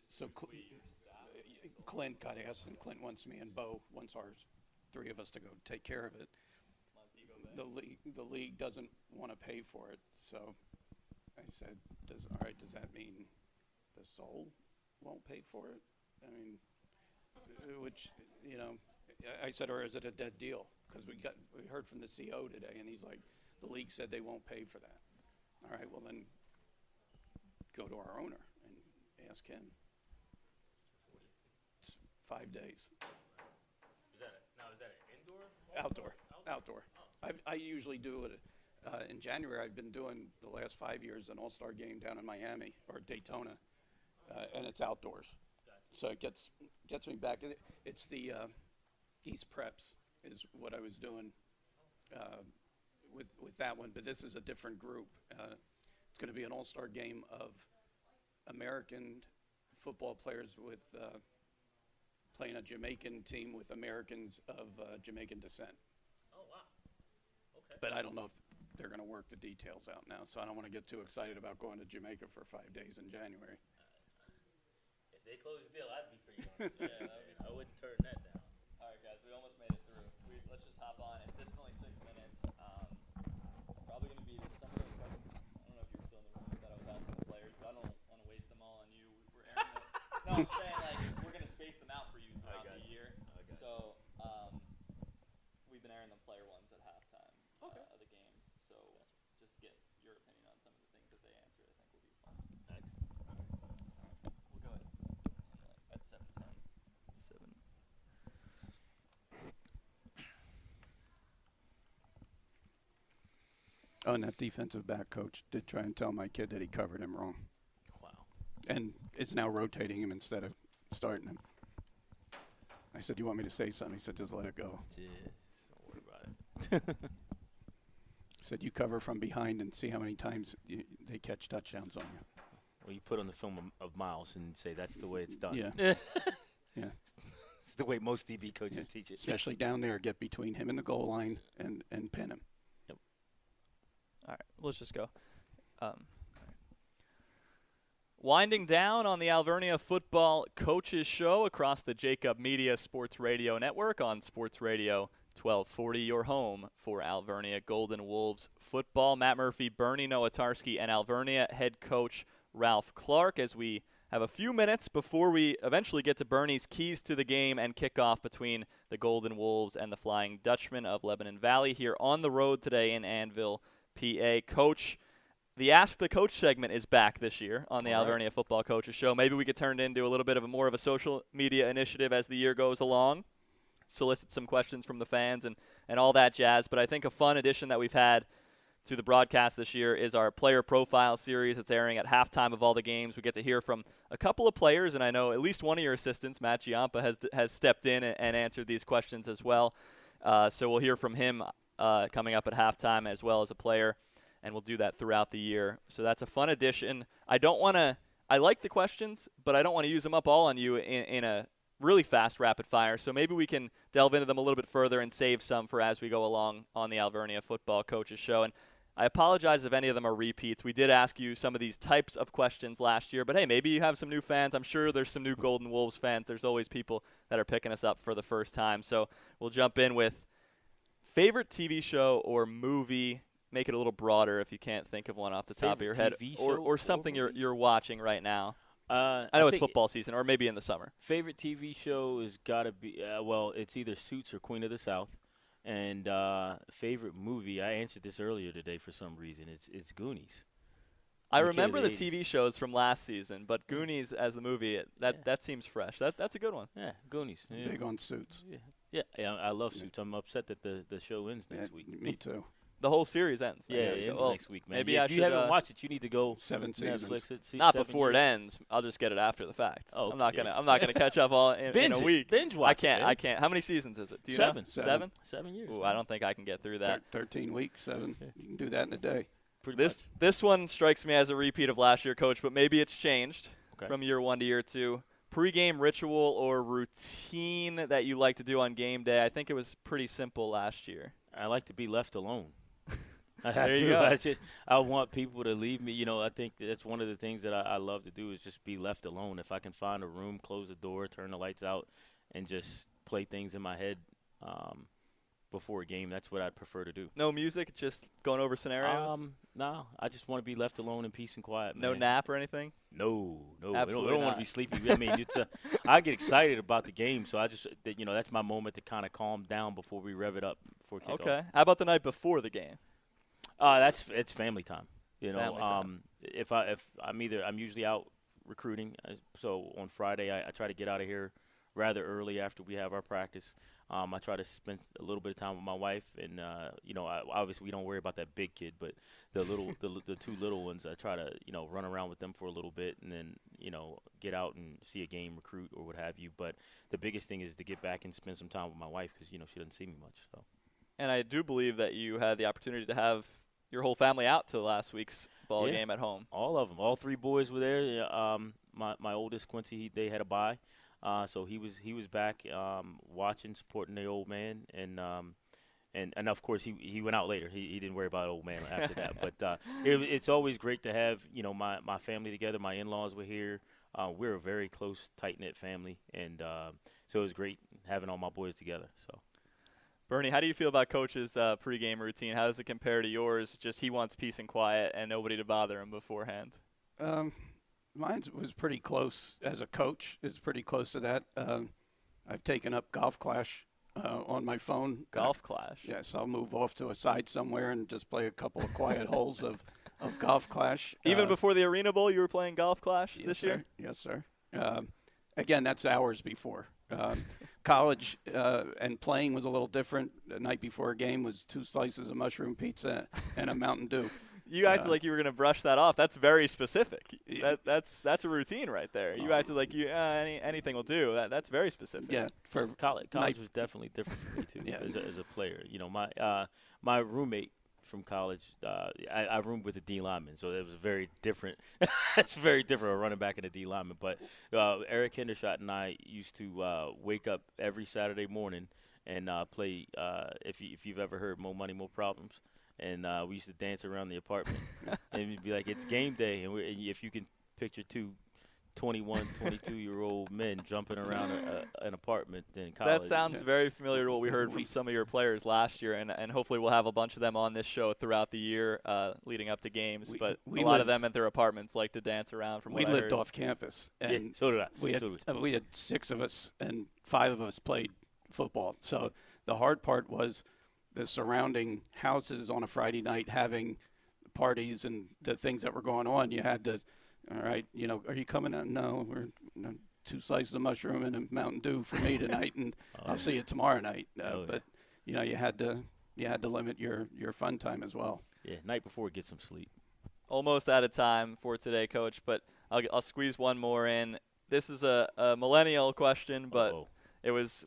So Clint got asked, and Clint wants me and Bo wants ours, 3 of us to go take care of it. The league doesn't want to pay for it, so I said, does that mean the Soul won't pay for it? I mean, which I said, or is it a dead deal? Because we heard from the CO today, and he's like, the league said they won't pay for that. All right, well then, go to our owner and ask him. It's 5 days. Is that an indoor? Outdoor. I usually do it in January. I've been doing the last 5 years an all-star game down in Miami or Daytona, and it's outdoors. So it gets me back. It's the East Preps is what I was doing with that one, but this is a different group. It's going to be an all-star game of American football players with playing a Jamaican team with Americans of Jamaican descent. Oh, wow. Okay. But I don't know if they're going to work the details out now, so I don't want to get too excited about going to Jamaica for 5 days in January. If they close the deal, I'd be pretty honest. Yeah, I wouldn't turn that down. All right, guys, we almost made it through. Let's just hop on it. This is only 6 minutes. It's probably going to be some of those questions. I don't know if you were still in the room that I was asking the players, but I don't want to waste them all on you. We're airing them. No, I'm saying like we're going to space them out for you throughout the year. So we've been airing them player ones at halftime of the games. So just get your opinion on some of the things that they answer, I think will be fun. Next. We'll go ahead at 7:10. 7. Oh, and that defensive back coach did try and tell my kid that he covered him wrong. Wow. And is now rotating him instead of starting him. I said, you want me to say something? He said, just let it go. Don't worry about it. He said, you cover from behind and see how many times they catch touchdowns on you. Well, you put on the film of Miles and say that's the way it's done. Yeah. Yeah. It's the way most DB coaches teach it. Especially down there, get between him and the goal line and pin him. All right, let's just go. Winding down on the Alvernia Football Coaches Show across the Jacob Media Sports Radio Network on Sports Radio 1240, your home for Alvernia Golden Wolves football. Matt Murphy, Bernie Nowatarski, and Alvernia head coach Ralph Clark as we have a few minutes before we eventually get to Bernie's keys to the game and kickoff between the Golden Wolves and the Flying Dutchman of Lebanon Valley here on the road today in Annville, PA. Coach, the Ask the Coach segment is back this year on the Alvernia Football Coaches Show. Maybe we could turn it into a little bit of more of a social media initiative as the year goes along, solicit some questions from the fans and all that jazz. But I think a fun addition that we've had to the broadcast this year is our player profile series. It's airing at halftime of all the games. We get to hear from a couple of players, and I know at least one of your assistants, Matt Giampa, has stepped in and answered these questions as well. So we'll hear from him coming up at halftime as well as a player, and we'll do that throughout the year. So that's a fun addition. I like the questions, but I don't want to use them up all on you in a really fast rapid fire. So maybe we can delve into them a little bit further and save some for as we go along on the Alvernia Football Coaches Show. And I apologize if any of them are repeats. We did ask you some of these types of questions last year, but hey, maybe you have some new fans. I'm sure there's some new Golden Wolves fans. There's always people that are picking us up for the first time. So we'll jump in with favorite TV show or movie. Make it a little broader if you can't think of one off the top of your head, or something you're watching right now. I know it's football season, or maybe in the summer. Favorite TV show has got to be, it's either Suits or Queen of the South. And favorite movie, I answered this earlier today for some reason. It's Goonies. I remember the TV shows from last season, but Goonies as the movie, that seems fresh. That's a good one. Yeah, Goonies. Yeah. Big on Suits. Yeah, I love Suits. I'm upset that the show ends next week. Me too. The whole series ends. Yeah, it ends next week, man. Maybe if you haven't watched it, you need to go 7 seasons. Netflix it. Not before it ends. I'll just get it after the fact. Oh, I'm not gonna catch up all in a week. Binge watch. I can't. How many seasons is it? Do you know? 7. 7 years. Ooh, I don't think I can get through that. 13 weeks, 7. You can do that in a day. This one strikes me as a repeat of last year, Coach, but maybe it's changed from year 1 to year 2. Pre-game ritual or routine that you like to do on game day? I think it was pretty simple last year. I like to be left alone. There you go. I want people to leave me. I think that's one of the things that I love to do is just be left alone. If I can find a room, close the door, turn the lights out, and just play things in my head, before a game. That's what I'd prefer to do. No music, just going over scenarios? No, I just want to be left alone in peace and quiet, man. No nap or anything? No. Absolutely I don't want not. to be sleepy. I mean, I get excited about the game, so I just, that's my moment to kind of calm down before we rev it up for kickoff. Okay. How about the night before the game? It's family time. Family time. If I'm usually out recruiting, so on Friday I try to get out of here rather early after we have our practice. I try to spend a little bit of time with my wife, and obviously we don't worry about that big kid, but the two little ones, I try to run around with them for a little bit, and then get out and see a game, recruit or what have you. But the biggest thing is to get back and spend some time with my wife because she doesn't see me much. So. And I do believe that you had the opportunity to have your whole family out to last week's ball game at home. All of them, all three boys were there. My oldest Quincy, they had a bye. So he was back watching, supporting the old man, and of course he went out later. He didn't worry about old man after that. But it's always great to have my family together. My in-laws were here. We're a very close, tight-knit family, and so it was great having all my boys together. So. Bernie, how do you feel about Coach's pregame routine? How does it compare to yours? Just he wants peace and quiet and nobody to bother him beforehand. Mine was pretty close as a coach. It's pretty close to that. I've taken up Golf Clash on my phone. Golf Clash? Yes, I'll move off to a side somewhere and just play a couple of quiet holes of Golf Clash. Even before the Arena Bowl, you were playing Golf Clash this year? Yes, sir. Again, that's hours before. College and playing was a little different. The night before a game was 2 slices of mushroom pizza and a Mountain Dew. You acted like you were going to brush that off. That's very specific. That's a routine right there. You acted like anything will do. That's very specific. Yeah, for college was definitely different for me too. As a player, my roommate from college, I roomed with a D lineman, so it was very different. It's very different, a running back and a D lineman. But Eric Hendershot and I used to wake up every Saturday morning and play. If you've ever heard "More Money, More Problems." And we used to dance around the apartment. And we'd be like, it's game day. And if you can picture 2 21, 22-year-old men jumping around an apartment in college. That sounds very familiar to what we heard from some of your players last year. And hopefully we'll have a bunch of them on this show throughout the year leading up to games. But a lot of them at their apartments like to dance around from what I heard. We lived off campus. And so did I. We had 6 of us, and 5 of us played football. So the hard part was the surrounding houses on a Friday night having parties and the things that were going on. You had to, all right, are you coming out? No, we're 2 slices of mushroom and a Mountain Dew for me tonight, and I'll see you tomorrow night. But you had to limit your fun time as well. Yeah, night before, get some sleep. Almost out of time for today, Coach, but I'll squeeze one more in. This is a millennial question, but it was.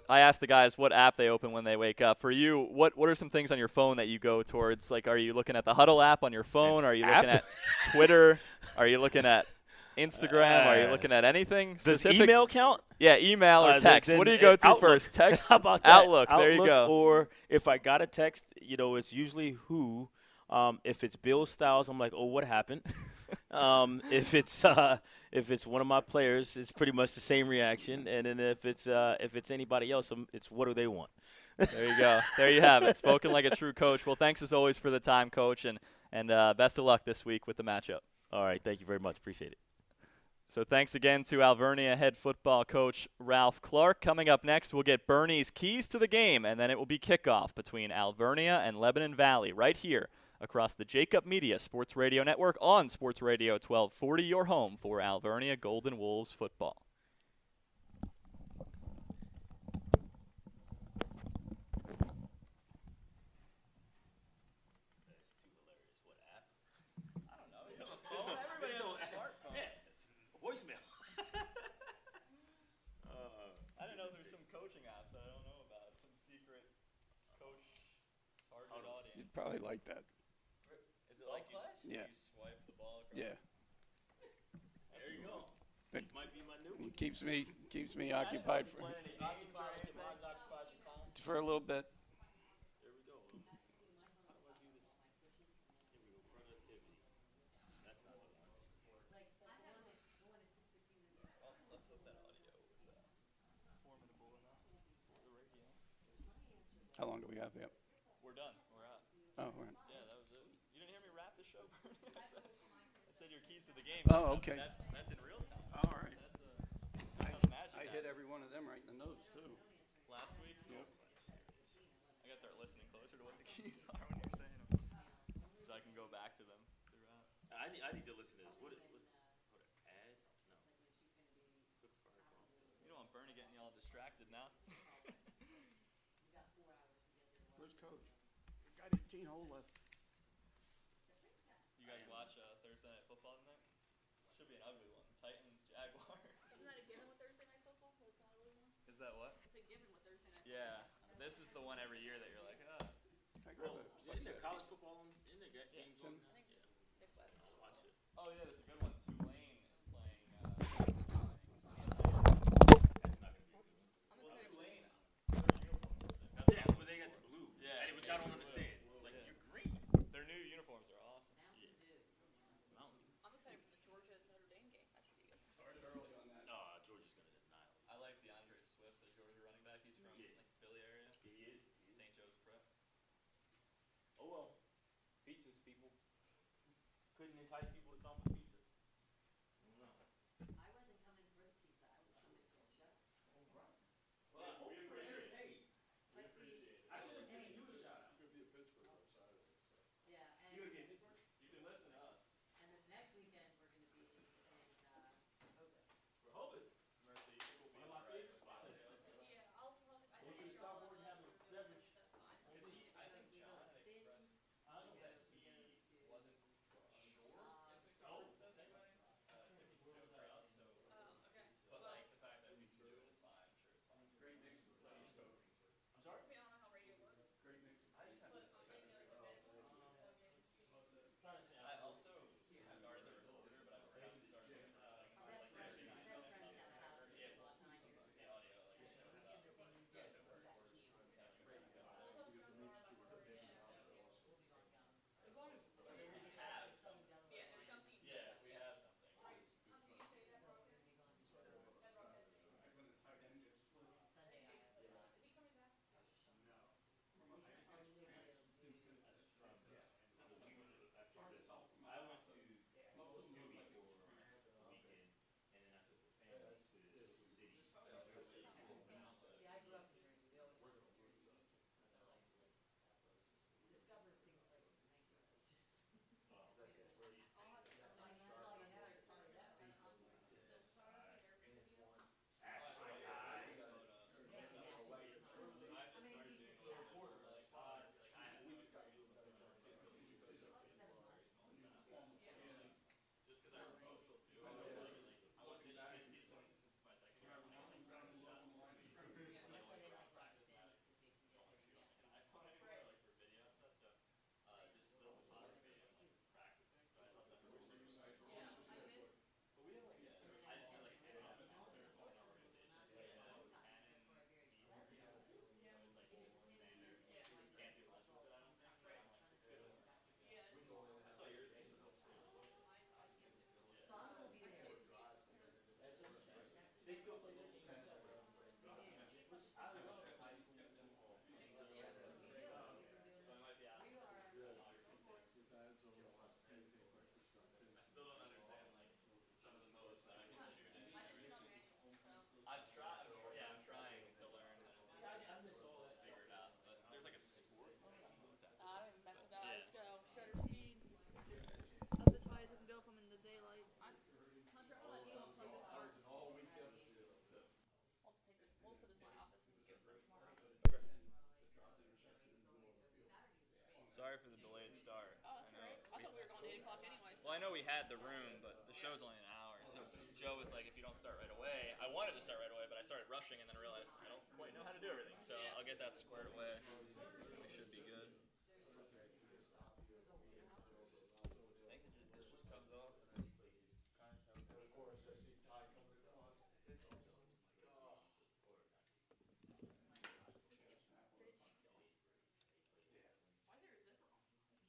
I asked the guys what app they open when they wake up. For you, what are some things on your phone that you go towards? Like, are you looking at the Huddle app on your phone? Are you looking at Twitter? Are you looking at Instagram? Are you looking at anything specific? Does email count? Yeah, email or text. What do you go to Outlook. first? Text? How about that? Outlook. There you go. Or if I got a text, it's usually who. If it's Bill Styles, I'm like, oh, what happened? If it's one of my players, it's pretty much the same reaction. And then if it's anybody else, it's what do they want? There you go. There you have it. Spoken like a true coach. Well, thanks as always for the time, Coach, and best of luck this week with the matchup. All right. Thank you very much. Appreciate it. So thanks again to Alvernia head football coach Ralph Clark. Coming up next, we'll get Bernie's keys to the game, and then it will be kickoff between Alvernia and Lebanon Valley right here across the Jacob Media Sports Radio Network on Sports Radio 1240, your home for Alvernia Golden Wolves football. Voicemail. I didn't know there's some coaching apps I don't know about. Some secret coach target audience. You'd probably like that. Is it like you swipe the ball across? Yeah. There you go. It might be my new one. It keeps me occupied for a little bit. There we go. How do I do this? Here we go. Productivity. That's not the one. Let's hope that audio is formidable enough for the radio. How long do we have? Yep. We're done. We're out. Oh, all right. Yeah, that was it. You didn't hear me wrap the show, Bernie? I said your keys to the game. Oh, okay. That's in real time. All right. That's how the magic I hit happens. every one of them right in the nose too. Last week. Yep. I gotta start listening closer to what the keys are when you're saying them, so I can go back to them throughout. I need to listen to this. What ad? No. Quick fire prompt. You don't want Bernie getting y'all distracted now. Where's Coach? Got 18 hole left. You guys watch Thursday Night Football tonight? Should be an ugly one. Titans, Jaguars. Isn't that a given with Thursday Night Football? So it's not a really one? Is that what? It's a given with Thursday Night Yeah. Football. This is the one every year that you're like, Well, isn't there college football in there? Games on? I think Yeah. Dick West. I'll watch it. oh yeah, there's a good one. Tulane is playing. That's not going to be a good one. I'm Well, excited. Tulane. Their uniforms are sick. Yeah, but they got the blue. Yeah. Which I don't understand. Like, Yeah. you're green. Their new uniforms are awesome. Yeah. Mountain Dew. I'm excited for the Georgia Notre Dame game. That should be good. Started early on that. Georgia's going to annihilate. I like DeAndre Swift, the Georgia running back. He's from Yeah. like Philly area, He is. St. Joe's Prep. Oh, well. Pizzas, people. Couldn't entice people to come with pizza. No. I wasn't coming for the pizza, I was coming for the show. Well, we appreciate it. But see, I should have given you a shout out. yeah, You going to be in Pittsburgh? You can listen to us. and the next weekend, we're gonna be in, Hoboken. Rehoboth. Mercy, you will be One in of my the right favorite spot. spots. Yeah, I Go to the draw Stop Board and have a beverage. That's fine. Because I think John had expressed I don't know. that he wasn't sure if the coverage does it right. If he could do it for us, so. Okay. But like the fact that we can do it is fine. I'm sure it's fine. Great mix of players, Coach. I'm sorry? I mean, I don't know how radio works. Great mix of I just have But to. I'll get you like a bed plug in. Trying to think. I also started the recorder, but I forgot to start doing it for a second. So Best like friends, actually my show best friends have a house if in about 9 years the ago. audio like shows up. And the thing is, Yeah, so the first best quarter's view. kind of great. We'll tell Spencer about recording it. We'll be going down. As long as And then we we have have something. Southern Delaware. Yeah, there's something. Yeah, if we have something. Hunter, you say you have broadcast? We're gonna be going Have broadcast. when the tight end gets split. Sunday, I have, Is he coming back? Rosh Hashanah. No. Our new deal. I went to Movie for a weekend, and then I took the family to the city. See, I grew up in Jersey, we always wanted to Jersey. Discover things like nicer places. I'll have it. I mean, that's all you have, it's hard to know. And still start up their video. I mean, it's easy to see how. Just because I run social too. I want this to see since it's my second year. I want to shots. That's why they like Rocket Fin, because they can get Jersey iPhone anymore, like for video and stuff. So just still photography and like practicing. So I love that. Yeah, I miss. But we have like I just feel like an organization. It's like Canon, T, so it's like standard. You can't do much with it, I don't think. But I'm like, it's good. Yeah. I saw yours. So I'm gonna be there. They still play that game. They do. Which I love high school football. So I might be asking for some photography tips. I still don't understand like some of the modes that I can shoot in. I just shoot on manual, so. I've tried. Yeah, I'm trying to learn how to I miss all that. figure it out. But there's like a sport. I don't even mess with that. Yeah. I just go shutter speed. Up as high as it can go if I'm in the daylight. Hunter, I'll let you know if I'm this far. I'll just take this. We'll put this in my office and give it to them tomorrow. Sorry for the delayed start. Oh, that's alright. I thought we were going to 8 o'clock anyway. Well, I know we had the room, but the show's only an hour. So Joe was like, if you don't start right away, I wanted to start right away, but I started rushing and then realized I don't quite know how to do everything. So Yeah. I'll get that squared away. We should be good. I think this just comes off. Why is there a zipper on?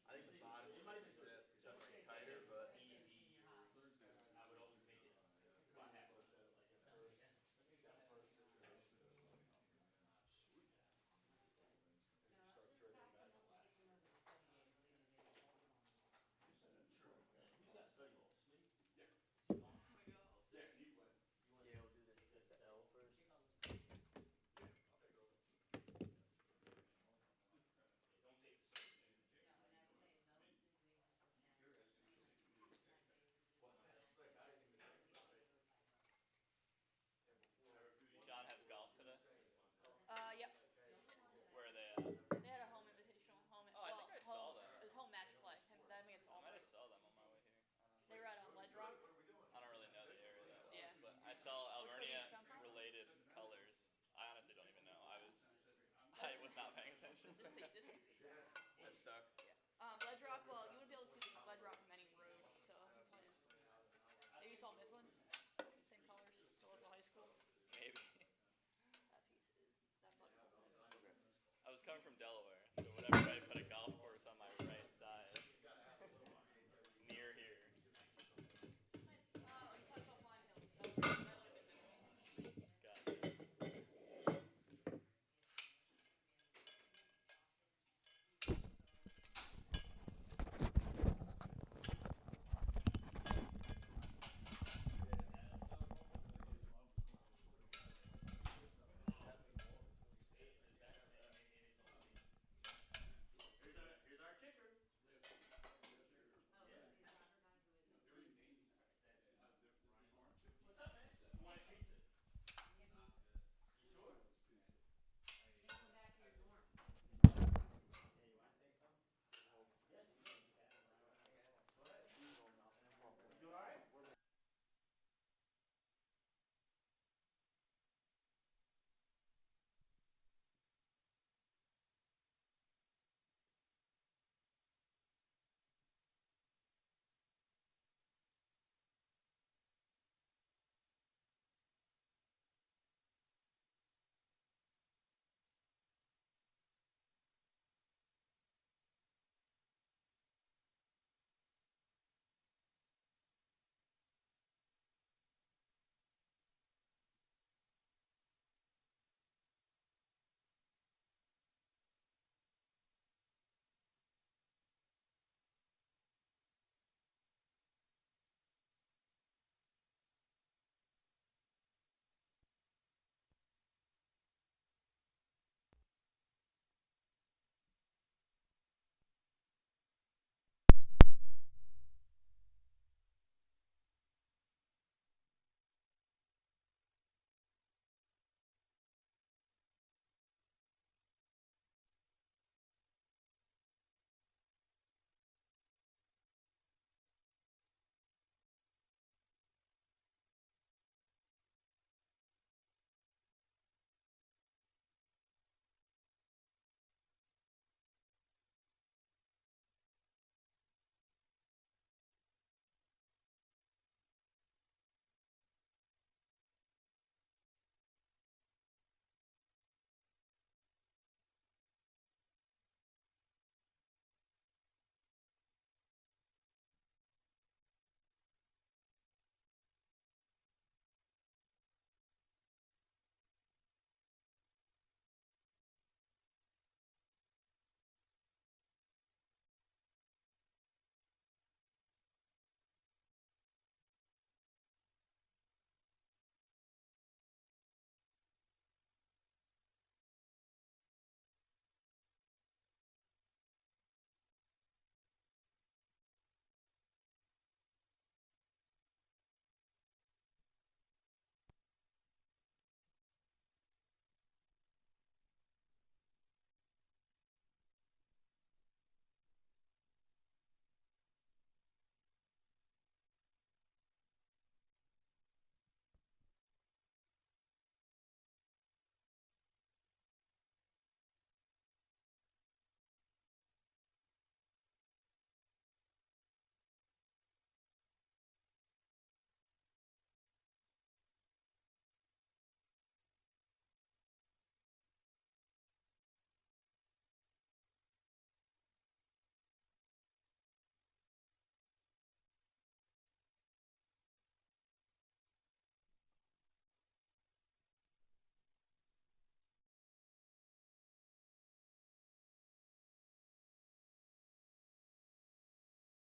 I think the bottom should be zipped, so it's like tighter, but I would always make it about half. This piece is stuck. That's stuck. Yeah. Ledge rock. Well, you wouldn't be able to see ledge rock from any road. So I'm playing. Maybe you saw Mifflin. Same colors. The local high school. Maybe. That piece is that button. I was coming from Delaware.